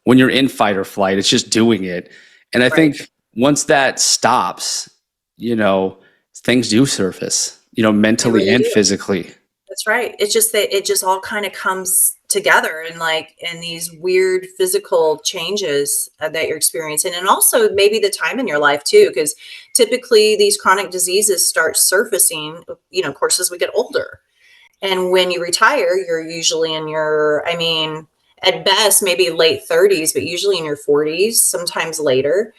when you're in fight or flight. It's just doing it. And I think once that stops, things do surface, mentally
really
and
do.
physically.
That's right. It's just that it just all kind of comes together in these weird physical changes that you're experiencing. And also maybe the time in your life too, because typically these chronic diseases start surfacing, of course, as we get older. And when you retire, you're usually in at best, maybe late 30s, but usually in your 40s, sometimes later.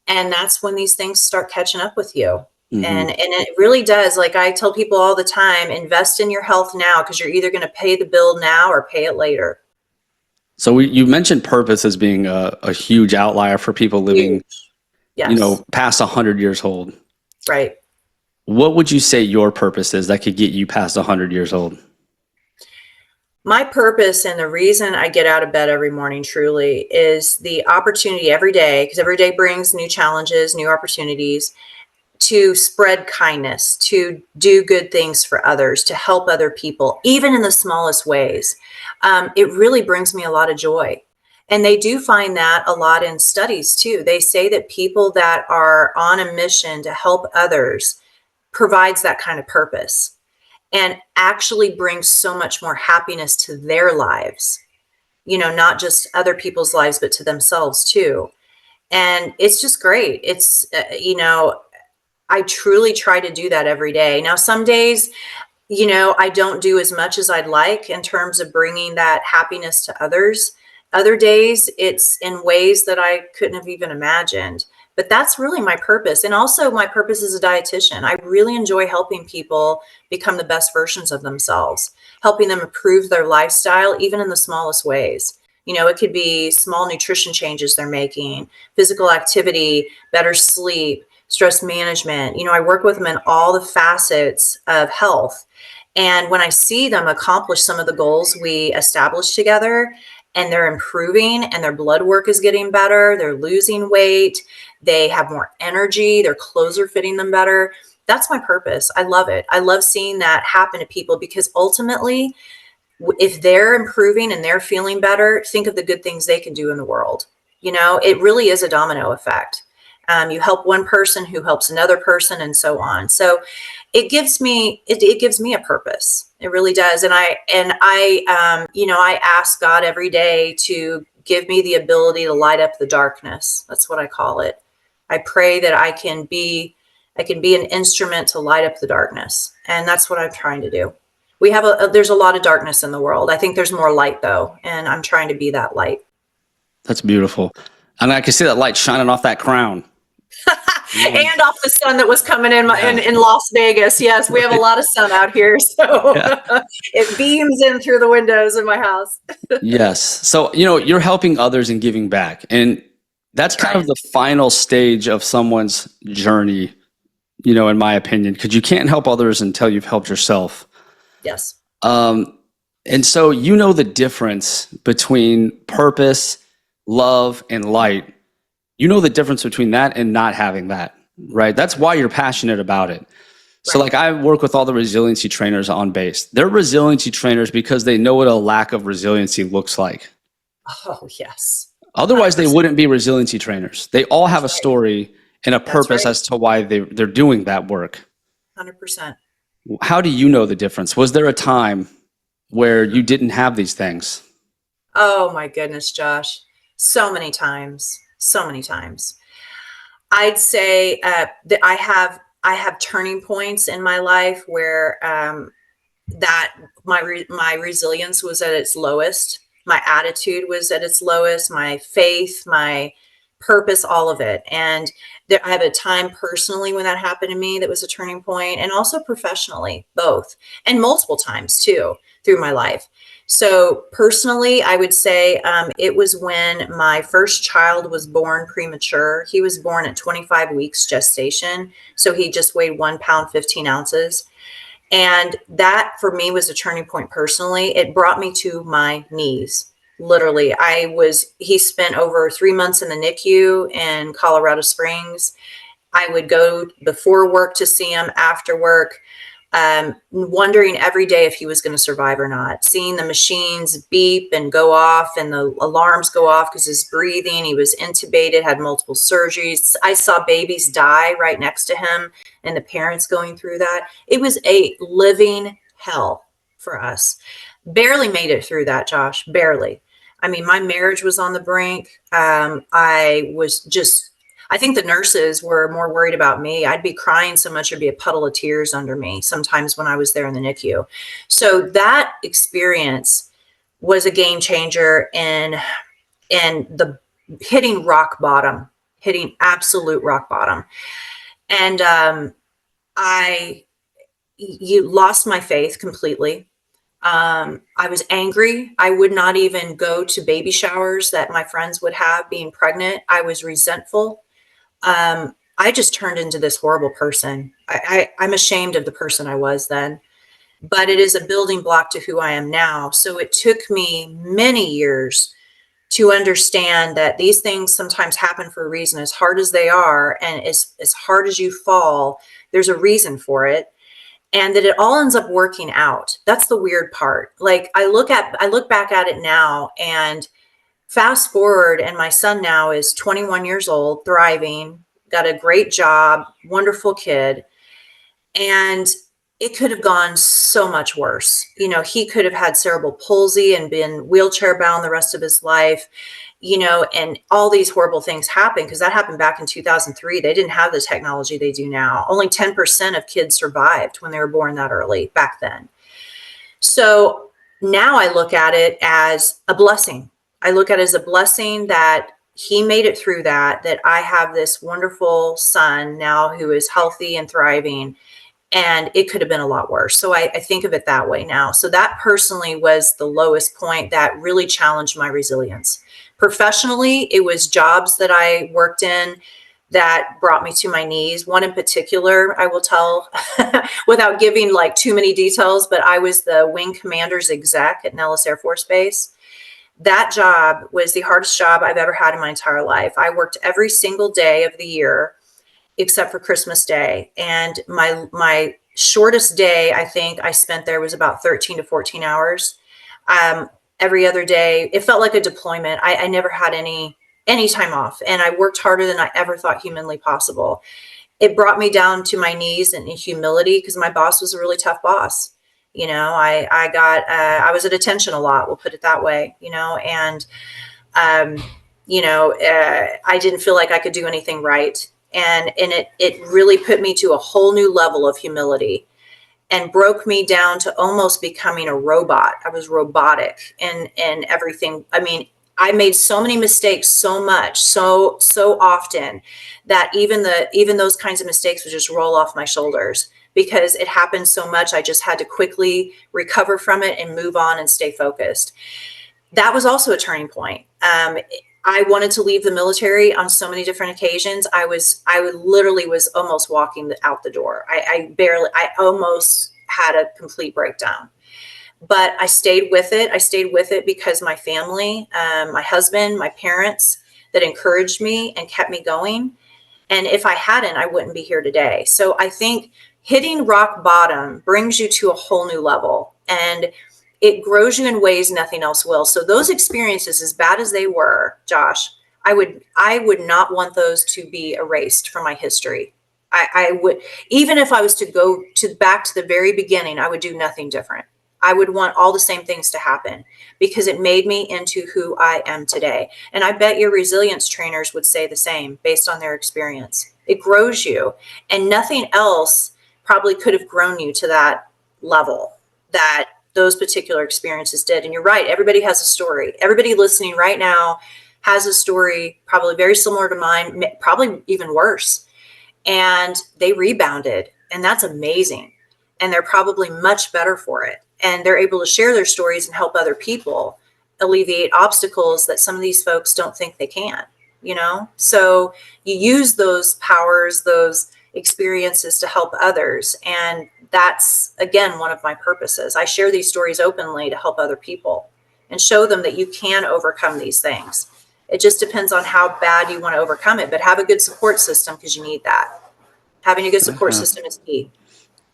And that's when these things start catching up with you. Mm-hmm. And it really does. Like I tell people all the time, invest in your health now, because you're either going to pay the bill now or pay it later.
So you mentioned purpose as being a huge outlier for people living,
yes,
past 100 years old.
Right.
What would you say your purpose is that could get you past 100 years old?
My purpose and the reason I get out of bed every morning truly is the opportunity every day, because every day brings new challenges, new opportunities, to spread kindness, to do good things for others, to help other people, even in the smallest ways. It really brings me a lot of joy. And they do find that a lot in studies too. They say that people that are on a mission to help others provides that kind of purpose and actually brings so much more happiness to their lives, not just other people's lives, but to themselves too. And it's just great. I truly try to do that every day. Now, some days, I don't do as much as I'd like in terms of bringing that happiness to others. Other days, it's in ways that I couldn't have even imagined. But that's really my purpose. And also, my purpose as a dietitian. I really enjoy helping people become the best versions of themselves, helping them improve their lifestyle, even in the smallest ways. It could be small nutrition changes they're making, physical activity, better sleep, stress management. I work with them in all the facets of health. And when I see them accomplish some of the goals we established together, and they're improving and their blood work is getting better, they're losing weight, they have more energy, their clothes are fitting them better. That's my purpose. I love it. I love seeing that happen to people because ultimately, if they're improving and they're feeling better, think of the good things they can do in the world. It really is a domino effect. You help one person who helps another person and so on. So it gives me a purpose. It really does. And I ask God every day to give me the ability to light up the darkness. That's what I call it. I pray that I can be an instrument to light up the darkness. And that's what I'm trying to do. There's a lot of darkness in the world. I think there's more light though. And I'm trying to be that light.
That's beautiful. And I can see that light shining off that crown.
And off the sun that was coming in Las Vegas. Yes, we have a lot of sun out here, so it beams in through the windows in my house.
Yes. So, you're helping others and giving back. And that's kind of the final stage of someone's journey, in my opinion, because you can't help others until you've helped yourself.
Yes.
And so, the difference between purpose, love, and light. The difference between that and not having that, right? That's why you're passionate about it. Right. So like I work with all the resiliency trainers on base. They're resiliency trainers because they know what a lack of resiliency looks like.
Oh, yes.
Otherwise, 100%. They wouldn't be resiliency trainers. They all have a story and a purpose as to why they're doing that work.
100%.
How do you know the difference? Was there a time where you didn't have these things?
Oh my goodness, Josh. So many times. I'd say that I have turning points in my life where that my resilience was at its lowest, my attitude was at its lowest, my faith, my purpose, all of it. And I have a time personally when that happened to me that was a turning point, and also professionally, both, and multiple times too through my life. So personally, I would say it was when my first child was born premature. He was born at 25 weeks gestation. So he just weighed 1 pound, 15 ounces. And that for me was a turning point personally. It brought me to my knees. Literally, he spent over 3 months in the NICU in Colorado Springs. I would go before work to see him, after work. Wondering every day if he was going to survive or not, seeing the machines beep and go off and the alarms go off because his breathing, he was intubated, had multiple surgeries. I saw babies die right next to him and the parents going through that. It was a living hell for us. Barely made it through that, Josh, barely. I mean, my marriage was on the brink. I think the nurses were more worried about me. I'd be crying so much there'd be a puddle of tears under me sometimes when I was there in the NICU. So that experience was a game changer in the hitting absolute rock bottom. And you lost my faith completely. I was angry. I would not even go to baby showers that my friends would have being pregnant. I was resentful. I just turned into this horrible person. I'm ashamed of the person I was then. but it is a building block to who I am now. So it took me many years to understand that these things sometimes happen for a reason, as hard as they are, and as hard as you fall, there's a reason for it. And that it all ends up working out. That's the weird part. Like I look back at it now, and fast forward, and my son now is 21 years old, thriving, got a great job, wonderful kid. And it could have gone so much worse. You know, he could have had cerebral palsy and been wheelchair bound the rest of his life, you know, and all these horrible things happen, because that happened back in 2003. They didn't have the technology they do now. Only 10% of kids survived when they were born that early back then. So now I look at it as a blessing. I look at it as a blessing that he made it through that I have this wonderful son now who is healthy and thriving. And it could have been a lot worse. So I think of it that way now. So that personally was the lowest point that really challenged my resilience. Professionally, it was jobs that I worked in that brought me to my knees. One in particular, I will tell without giving like too many details, but I was the wing commander's exec at Nellis Air Force Base. That job was the hardest job I've ever had in my entire life. I worked every single day of the year except for Christmas Day. And my shortest day, I think I spent there was about 13 to 14 hours. Every other day, it felt like a deployment. I never had any time off, and I worked harder than I ever thought humanly possible. It brought me down to my knees in humility, because my boss was a really tough boss. You know, I was at attention a lot, we'll put it that way, you know, and, I didn't feel like I could do anything right. And it really put me to a whole new level of humility and broke me down to almost becoming a robot. I was robotic and everything. I mean, I made so many mistakes so often that even those kinds of mistakes would just roll off my shoulders, because it happened so much. I just had to quickly recover from it and move on and stay focused. That was also a turning point. I wanted to leave the military on so many different occasions. I literally was almost walking out the door. I almost had a complete breakdown, but I stayed with it. I stayed with it because my family, my husband, my parents, that encouraged me and kept me going. And if I hadn't, I wouldn't be here today. So I think hitting rock bottom brings you to a whole new level, and it grows you in ways nothing else will. So those experiences, as bad as they were, Josh, I would not want those to be erased from my history. I would, even if I was to go back to the very beginning, I would do nothing different. I would want all the same things to happen, because it made me into who I am today. And I bet your resilience trainers would say the same based on their experience. It grows you, and nothing else probably could have grown you to that level that those particular experiences did. And you're right, everybody has a story. Everybody listening right now has a story probably very similar to mine, probably even worse. And they rebounded, and that's amazing. And they're probably much better for it. And they're able to share their stories and help other people alleviate obstacles that some of these folks don't think they can, you know? So you use those powers, those experiences to help others. And that's, again, one of my purposes. I share these stories openly to help other people and show them that you can overcome these things. It just depends on how bad you want to overcome it, but have a good support system, because you need that. Having a good support system is key.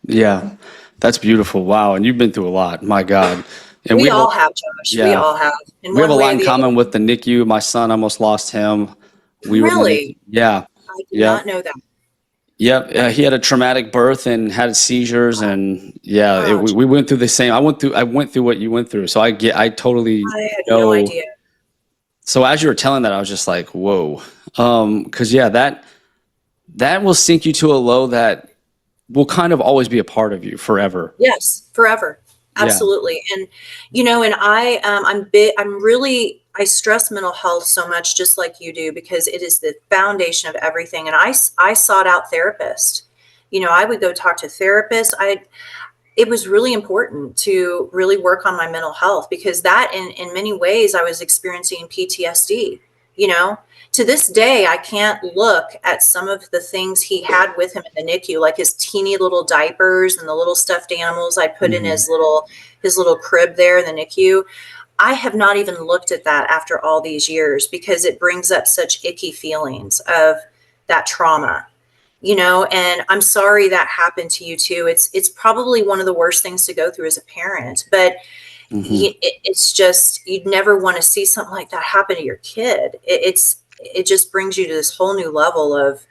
Yeah, that's beautiful. Wow. And you've been through a lot. My God. And
we all have, Josh.
Yeah.
We all have.
We have a lot in common with the NICU. My son almost lost him.
Really?
Yeah.
I did not know that.
Yep. He had a traumatic birth and had seizures, and we went through the same. I went through what you went through. So I totally
I had
know.
no idea.
So as you were telling that, I was just like, whoa. Cause that will sink you to a low that will kind of always be a part of you forever.
Yes, forever. Absolutely. Yeah. And I stress mental health so much, just like you do, because it is the foundation of everything. And I sought out therapists. I would go talk to therapists. It was really important to really work on my mental health, because that in many ways I was experiencing PTSD. To this day, I can't look at some of the things he had with him in the NICU, like his teeny little diapers and the little stuffed animals I put in his little crib there in the NICU. I have not even looked at that after all these years because it brings up such icky feelings of that trauma, and I'm sorry that happened to you too. It's probably one of the worst things to go through as a parent, but it's just, you'd never want to see something like that happen to your kid. It just brings you to this whole new level of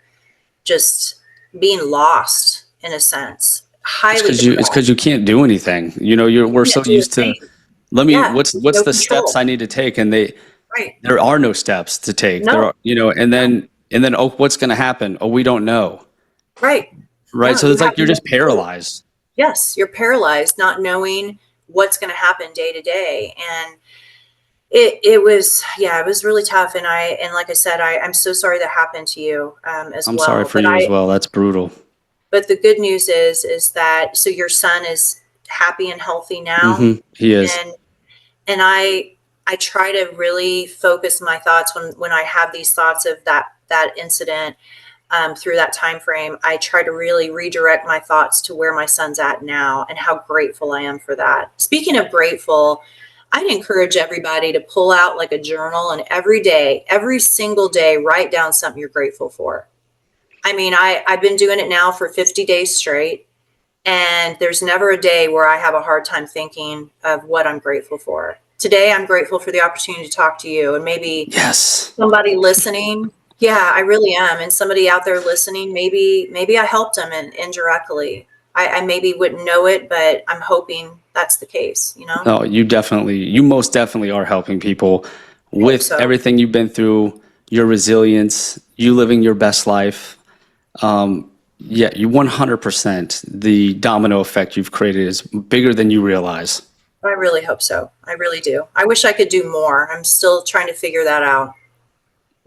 just being lost in a sense.
It's because you can't do anything. We're so used to, what's the steps I need to take? And there are no steps to take.
No.
And then, oh, what's going to happen? Oh, we don't know.
Right.
Right. So it's like, you're just paralyzed.
Yes. You're paralyzed, not knowing what's going to happen day to day. And it was really tough. And like I said, I'm so sorry that happened to you as well.
I'm sorry for you as well. That's brutal.
But the good news is that, so your son is happy and healthy now.
He is.
And I try to really focus my thoughts when I have these thoughts of that incident through that time frame. I try to really redirect my thoughts to where my son's at now and how grateful I am for that. Speaking of grateful, I'd encourage everybody to pull out like a journal and every single day, write down something you're grateful for. I mean, I've been doing it now for 50 days straight, and there's never a day where I have a hard time thinking of what I'm grateful for. Today, I'm grateful for the opportunity to talk to you and maybe somebody listening. Yeah, I really am. And somebody out there listening, maybe I helped them indirectly. I maybe wouldn't know it, but I'm hoping that's the case,
No, you most definitely are helping people with everything you've been through, your resilience, you living your best life. You 100%, the domino effect you've created is bigger than you realize.
I really hope so. I really do. I wish I could do more. I'm still trying to figure that out.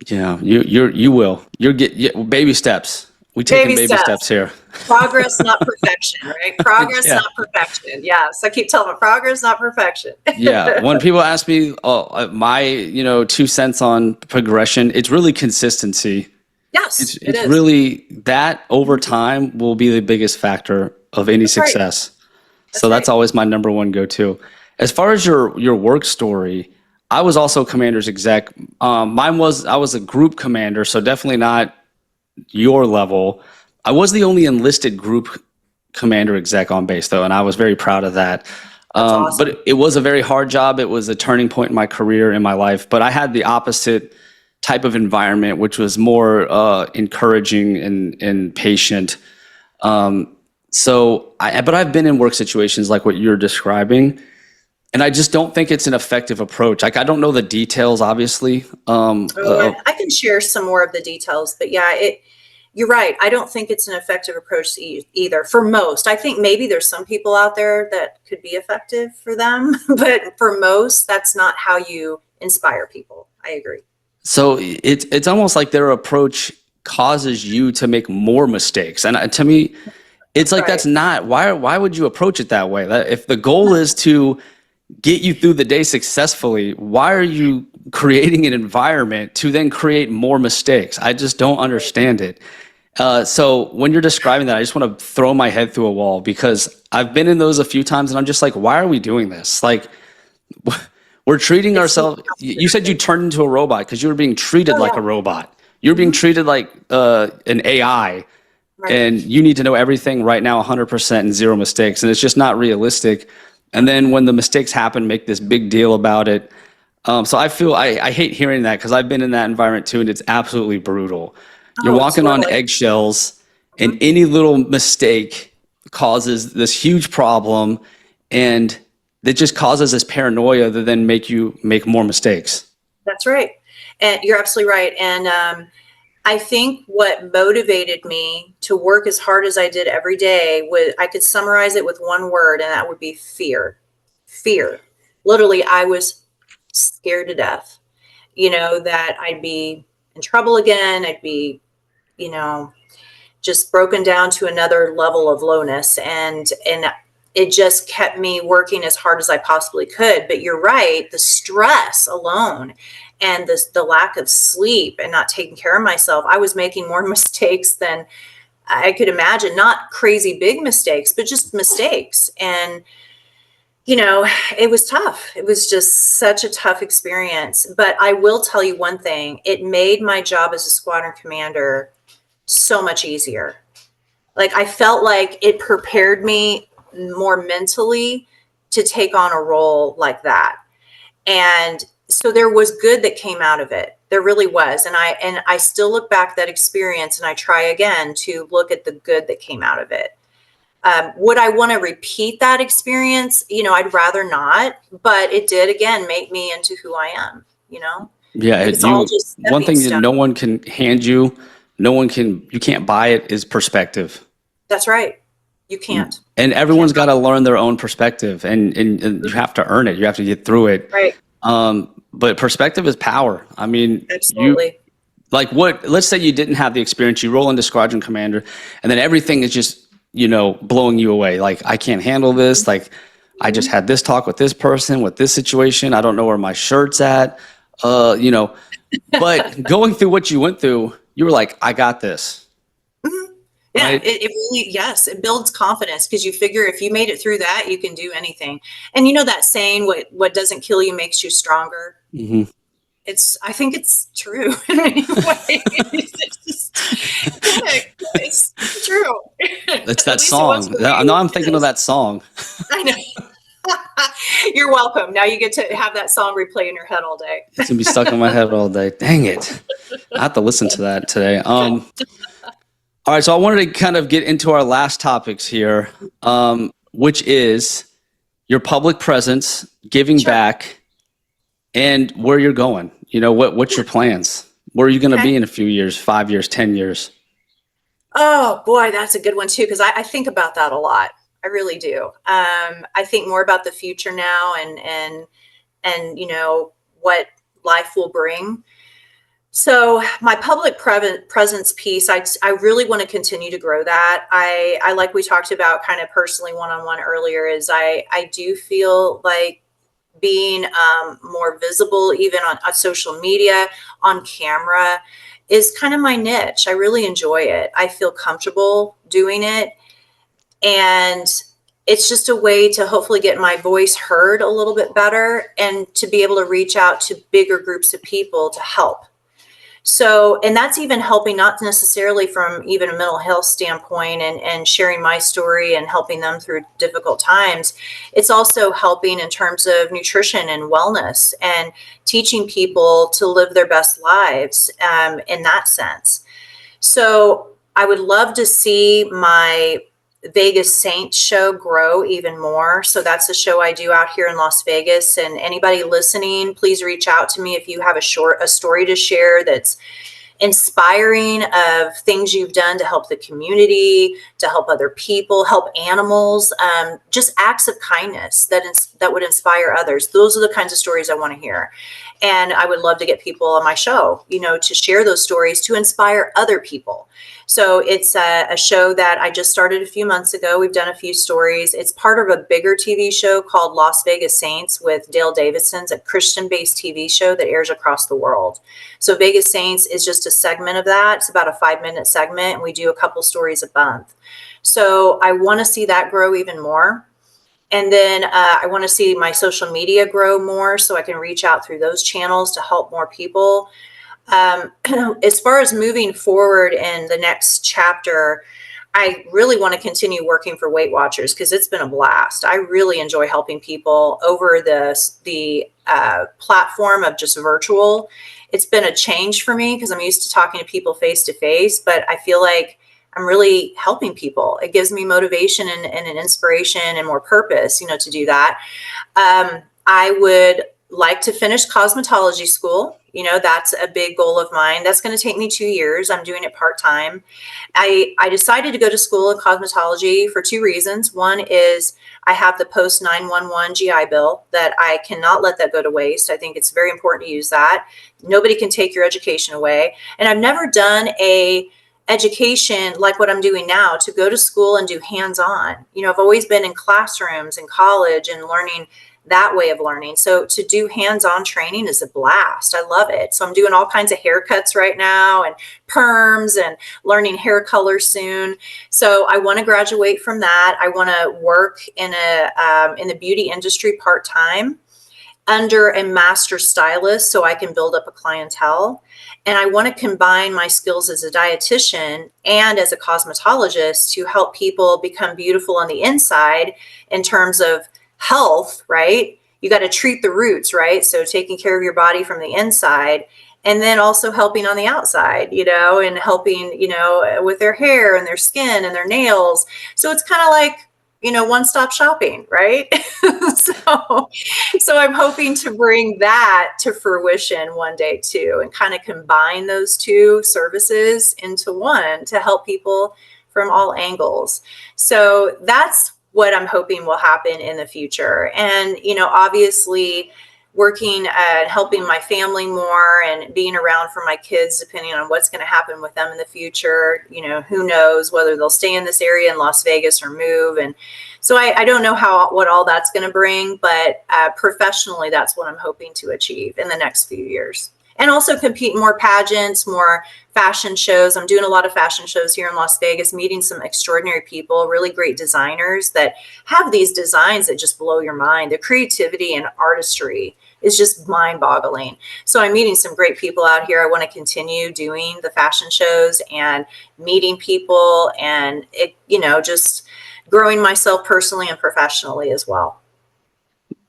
Yeah, you will. Baby steps. We take baby steps here.
Progress, not perfection, right? Progress, not perfection. Yes, I keep telling them progress, not perfection.
Yeah, when people ask me my 2 cents on progression, it's really consistency.
Yes,
it's really that over time will be the biggest factor of any success. So that's always my number one go-to. As far as your work story, I was also commander's exec. I was a group commander, so definitely not your level. I was the only enlisted group commander exec on base though, and I was very proud of that.
Awesome.
But it was a very hard job. It was a turning point in my career, in my life. But I had the opposite type of environment, which was more encouraging and patient. But I've been in work situations like what you're describing, and I just don't think it's an effective approach. Like, I don't know the details, obviously.
I can share some more of the details, but you're right. I don't think it's an effective approach either for most. I think maybe there's some people out there that could be effective for them, but for most, that's not how you inspire people. I agree.
So it's almost like their approach causes you to make more mistakes. And to me, it's like, that's not, why would you approach it that way? If the goal is to get you through the day successfully, why are you creating an environment to then create more mistakes? I just don't understand it. So when you're describing that, I just want to throw my head through a wall, because I've been in those a few times and I'm just like, why are we doing this? Like, we're treating ourselves. You said you turned into a robot because you were being treated like a robot. You're being treated like an AI. Right. And you need to know everything right now, 100% and zero mistakes. And it's just not realistic. And then when the mistakes happen, make this big deal about it. So I hate hearing that, because I've been in that environment too, and it's absolutely brutal. You're walking on eggshells, and any little mistake causes this huge problem, and it just causes this paranoia that then make you make more mistakes.
That's right. And you're absolutely right. And I think what motivated me to work as hard as I did every day was, I could summarize it with one word, and that would be fear. Fear. Literally, I was scared to death, that I'd be in trouble again. I'd be, just broken down to another level of lowness. And it just kept me working as hard as I possibly could. But you're right, the stress alone. and the lack of sleep and not taking care of myself, I was making more mistakes than I could imagine. Not crazy big mistakes, but just mistakes. And, it was tough. It was just such a tough experience. But I will tell you one thing, it made my job as a squadron commander so much easier. Like, I felt like it prepared me more mentally to take on a role like that. And so there was good that came out of it. There really was. And I still look back at that experience and I try again to look at the good that came out of it. Would I want to repeat that experience? I'd rather not, but it did again make me into who I am,
Yeah.
It's all just
One thing that
stepping
no one can hand you, you can't buy it, is perspective.
That's right. You can't.
And everyone's got to learn their own perspective, and you have to earn it. You have to get through it.
Right.
But perspective is power. I mean,
Absolutely.
Let's say you didn't have the experience, you roll into Squadron Commander, and then everything is just, blowing you away. Like, I can't handle this. Like, I just had this talk with this person, with this situation. I don't know where my shirt's at. But going through what you went through, you were like, I got this.
Mm-hmm. Yeah, right? It really, yes, it builds confidence, because you figure if you made it through that, you can do anything. And that saying, what doesn't kill you makes you stronger.
Mm-hmm.
I think it's true in many ways. It's true.
It's that song. Now I'm thinking of that song.
I know. You're welcome. Now you get to have that song replay in your head all day.
It's gonna be stuck in my head all day. Dang it. I have to listen to that today. All right, so I wanted to kind of get into our last topics here, which is your public presence, giving back, and where you're going. What's your plans? Where are you going to be in a few years, 5 years, 10 years? Oh
boy, that's a good one too, because I think about that a lot. I really do. I think more about the future now, and what life will bring. So my public presence piece, I really want to continue to grow that. I like we talked about kind of personally one-on-one earlier, is I do feel like being more visible, even on social media, on camera, is kind of my niche. I really enjoy it. I feel comfortable doing it. And it's just a way to hopefully get my voice heard a little bit better, and to be able to reach out to bigger groups of people to help. So, and that's even helping, not necessarily from even a mental health standpoint and sharing my story and helping them through difficult times. It's also helping in terms of nutrition and wellness, and teaching people to live their best lives in that sense. So I would love to see my Vegas Saints show grow even more. So that's a show I do out here in Las Vegas. And anybody listening, please reach out to me if you have a story to share that's inspiring, of things you've done to help the community, to help other people, help animals, just acts of kindness that would inspire others. Those are the kinds of stories I want to hear. And I would love to get people on my show, to share those stories, to inspire other people. So it's a show that I just started a few months ago. We've done a few stories. It's part of a bigger TV show called Las Vegas Saints with Dale Davidson's, a Christian-based TV show that airs across the world. So Vegas Saints is just a segment of that. It's about a 5-minute segment, and we do a couple stories a month. So I want to see that grow even more. And then I want to see my social media grow more, so I can reach out through those channels to help more people. As far as moving forward in the next chapter, I really want to continue working for Weight Watchers, because it's been a blast. I really enjoy helping people over the platform of just virtual. It's been a change for me, because I'm used to talking to people face to face, but I feel like I'm really helping people. It gives me motivation and an inspiration and more purpose, to do that. I would like to finish cosmetology school. That's a big goal of mine. That's going to take me 2 years. I'm doing it part-time. I decided to go to school in cosmetology for 2 reasons. One is I have the post 911 GI Bill that I cannot let that go to waste. I think it's very important to use that. Nobody can take your education away. And I've never done education, like what I'm doing now, to go to school and do hands-on. I've always been in classrooms in college and learning that way of learning. So to do hands-on training is a blast. I love it. So I'm doing all kinds of haircuts right now and perms and learning hair color soon. So I want to graduate from that. I want to work in the beauty industry part-time under a master stylist so I can build up a clientele. And I want to combine my skills as a dietitian and as a cosmetologist to help people become beautiful on the inside in terms of health, right? You got to treat the roots, right? So taking care of your body from the inside, and then also helping on the outside, and helping, with their hair and their skin and their nails. So it's kind of like, one-stop shopping, right? So I'm hoping to bring that to fruition one day too, and kind of combine those two services into one to help people from all angles. So that's what I'm hoping will happen in the future. And, obviously working at helping my family more and being around for my kids, depending on what's going to happen with them in the future. Who knows whether they'll stay in this area in Las Vegas or move. And so I don't know what all that's going to bring, but professionally, that's what I'm hoping to achieve in the next few years. And also compete in more pageants, more fashion shows. I'm doing a lot of fashion shows here in Las Vegas, meeting some extraordinary people, really great designers that have these designs that just blow your mind. The creativity and artistry is just mind-boggling. So I'm meeting some great people out here. I want to continue doing the fashion shows and meeting people and just growing myself personally and professionally as well.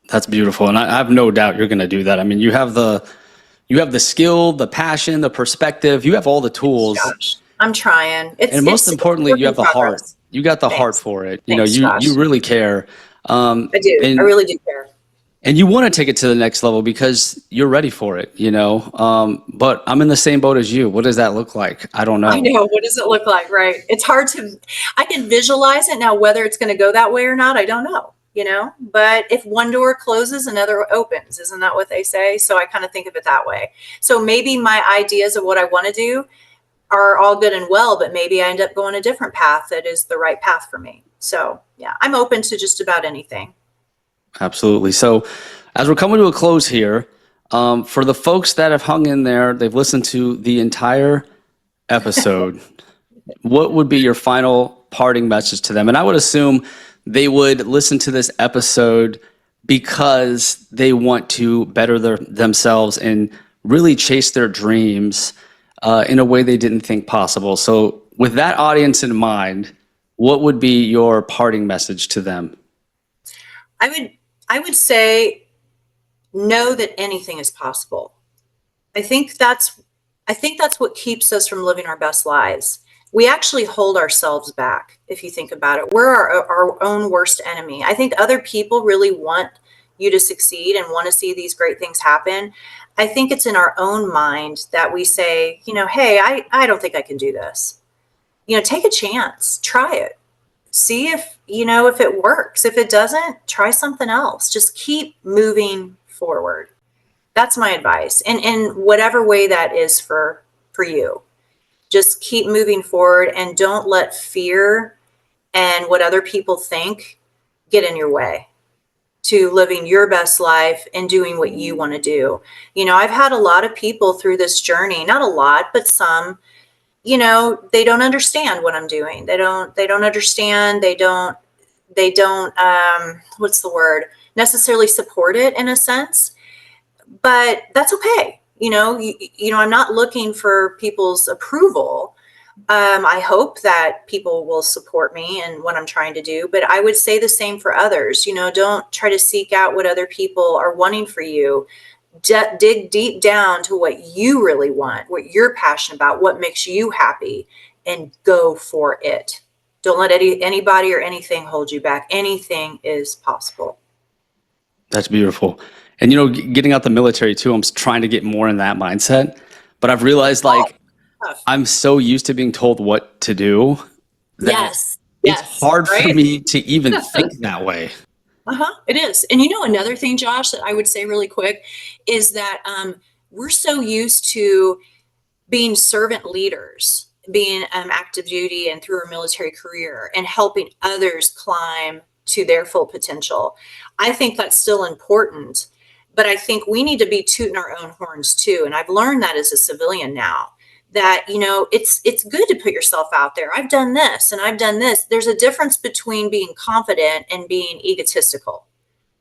That's beautiful. And I have no doubt you're going to do that. I mean, you have the skill, the passion, the perspective. You have all the tools.
Gosh, I'm trying.
And most importantly, you have the heart. You got the heart for it.
Thanks,
you really care.
I do. I really do care.
And you want to take it to the next level because you're ready for it, But I'm in the same boat as you. What does that look like? I don't know.
I know. What does it look like? Right. It's hard I can visualize it now. Whether it's going to go that way or not, I don't know. But if one door closes, another opens. Isn't that what they say? So I kind of think of it that way. So maybe my ideas of what I want to do are all good and well, but maybe I end up going a different path that is the right path for me. So yeah, I'm open to just about anything.
Absolutely. So as we're coming to a close here, for the folks that have hung in there, they've listened to the entire episode, what would be your final parting message to them? And I would assume they would listen to this episode because they want to better themselves and really chase their dreams in a way they didn't think possible. So with that audience in mind, what would be your parting message to them?
I would say know that anything is possible. I think that's what keeps us from living our best lives. We actually hold ourselves back. If you think about it, we're our own worst enemy. I think other people really want you to succeed and want to see these great things happen. I think it's in our own mind that we say, hey, I don't think I can do this. Take a chance, try it. See if it works. If it doesn't, try something else. Just keep moving forward. That's my advice. And in whatever way that is for you. Just keep moving forward and don't let fear and what other people think get in your way to living your best life and doing what you want to do. I've had a lot of people through this journey, not a lot, but some, they don't understand what I'm doing. They don't understand. They don't, what's the word? Necessarily support it in a sense, but that's okay. I'm not looking for people's approval. I hope that people will support me and what I'm trying to do, but I would say the same for others. Don't try to seek out what other people are wanting for you. Dig deep down to what you really want, what you're passionate about, what makes you happy, and go for it. Don't let anybody or anything hold you back. Anything is possible.
That's beautiful. And, getting out the military too, I'm trying to get more in that mindset, but I've realized I'm so used to being told what to do that it's hard for me to even think that way.
It is. And another thing, Josh, that I would say really quick is that we're so used to being servant leaders. being active duty and through her military career and helping others climb to their full potential. I think that's still important, but I think we need to be tooting our own horns too. And I've learned that as a civilian now, that, you know, it's good to put yourself out there. I've done this and I've done this. There's a difference between being confident and being egotistical.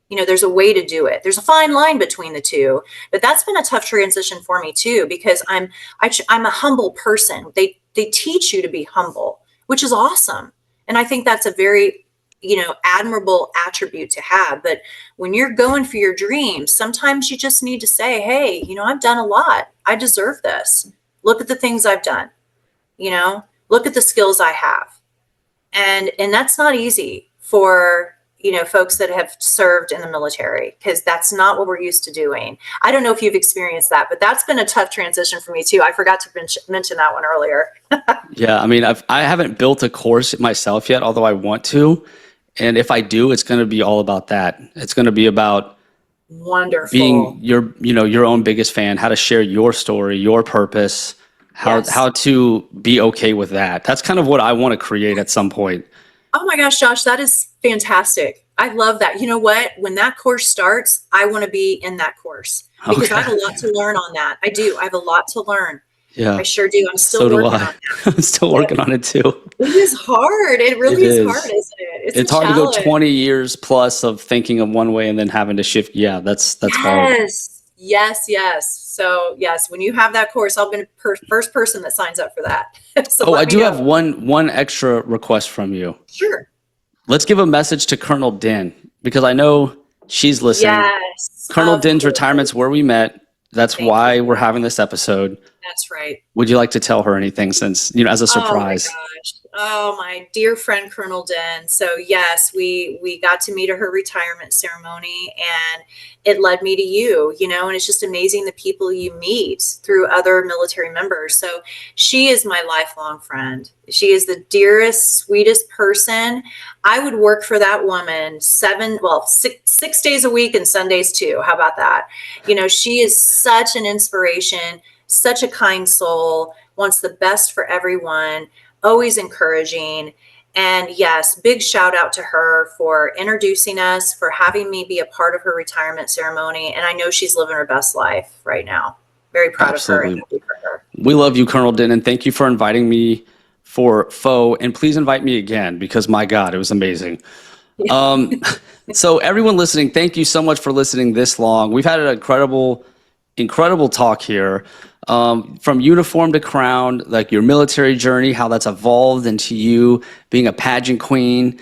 You know, there's a way to do it. There's a fine line between the two, but that's been a tough transition for me too, because I'm a humble person. They teach you to be humble, which is awesome. And I think that's a very, you know, admirable attribute to have. But when you're going for your dreams, sometimes you just need to say, hey, you know, I've done a lot. I deserve this. Look at the things I've done, you know, look at the skills I have. And that's not easy for, you know, folks that have served in the military, because that's not what we're used to doing. I don't know if you've experienced that, but that's been a tough transition for me too. I forgot to mention that one earlier.
Yeah, I mean, I haven't built a course myself yet, although I want to. And if I do, it's going to be all about that. It's going to be about
wonderful
being your own biggest fan, how to share your story, your purpose, how to be okay with that. That's kind of what I want to create at some point.
Oh my gosh, Josh, that is fantastic. I love that. You know what? When that course starts, I want to be in that course, because I have a lot to learn on that. I do. I have a lot to learn.
Yeah,
I sure do. I'm still working on that.
I'm still working on it too.
It is hard. It really is hard, isn't it?
It's hard to go 20 years plus of thinking of one way and then having to shift. Yeah, that's hard.
Yes. So yes, when you have that course, I'll be the first person that signs up for that. So
I do have one extra request from you.
Sure.
Let's give a message to Colonel Din, because I know she's listening.
Yes.
Colonel Din's retirement's where we met. That's why we're having this episode.
That's right.
Would you like to tell her anything, since, you know, as a surprise?
Oh my gosh. Oh, my dear friend, Colonel Din. So yes, we got to meet at her retirement ceremony, and it led me to you, you know, and it's just amazing the people you meet through other military members. So she is my lifelong friend. She is the dearest, sweetest person. I would work for that woman 6 days a week and Sundays too. How about that? You know, she is such an inspiration, such a kind soul, wants the best for everyone, always encouraging. And yes, big shout out to her for introducing us, for having me be a part of her retirement ceremony. And I know she's living her best life right now. Very proud of her and happy for her.
We love you, Colonel Din, and thank you for inviting me for FOE. And please invite me again, because my God, it was amazing. So everyone listening, thank you so much for listening this long. We've had an incredible talk here. From uniform to crown, like your military journey, how that's evolved into you being a pageant queen.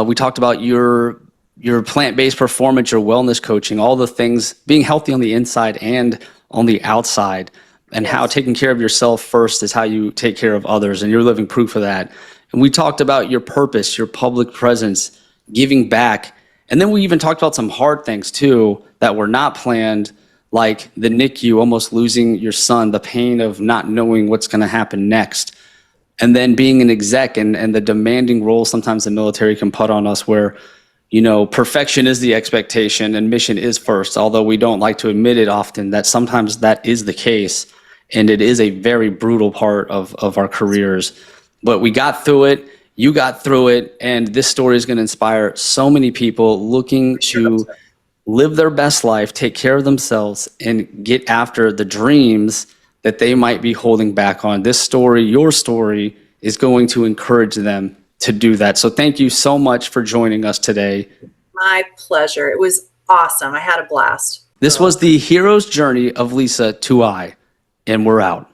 We talked about your plant-based performance, your wellness coaching, all the things, being healthy on the inside and on the outside, and how taking care of yourself first is how you take care of others, and you're living proof of that. And we talked about your purpose, your public presence, giving back. And then we even talked about some hard things too that were not planned, like the NICU, almost losing your son, the pain of not knowing what's going to happen next. And then being an exec and the demanding role sometimes the military can put on us, where, you know, perfection is the expectation and mission is first, although we don't like to admit it often, that sometimes that is the case. And it is a very brutal part of our careers. But we got through it. You got through it. And this story is going to inspire so many people looking to live their best life, take care of themselves, and get after the dreams that they might be holding back on. This story, your story, is going to encourage them to do that. So thank you so much for joining us today.
My pleasure. It was awesome. I had a blast.
This was the hero's journey of Lisa Tauai, and we're out.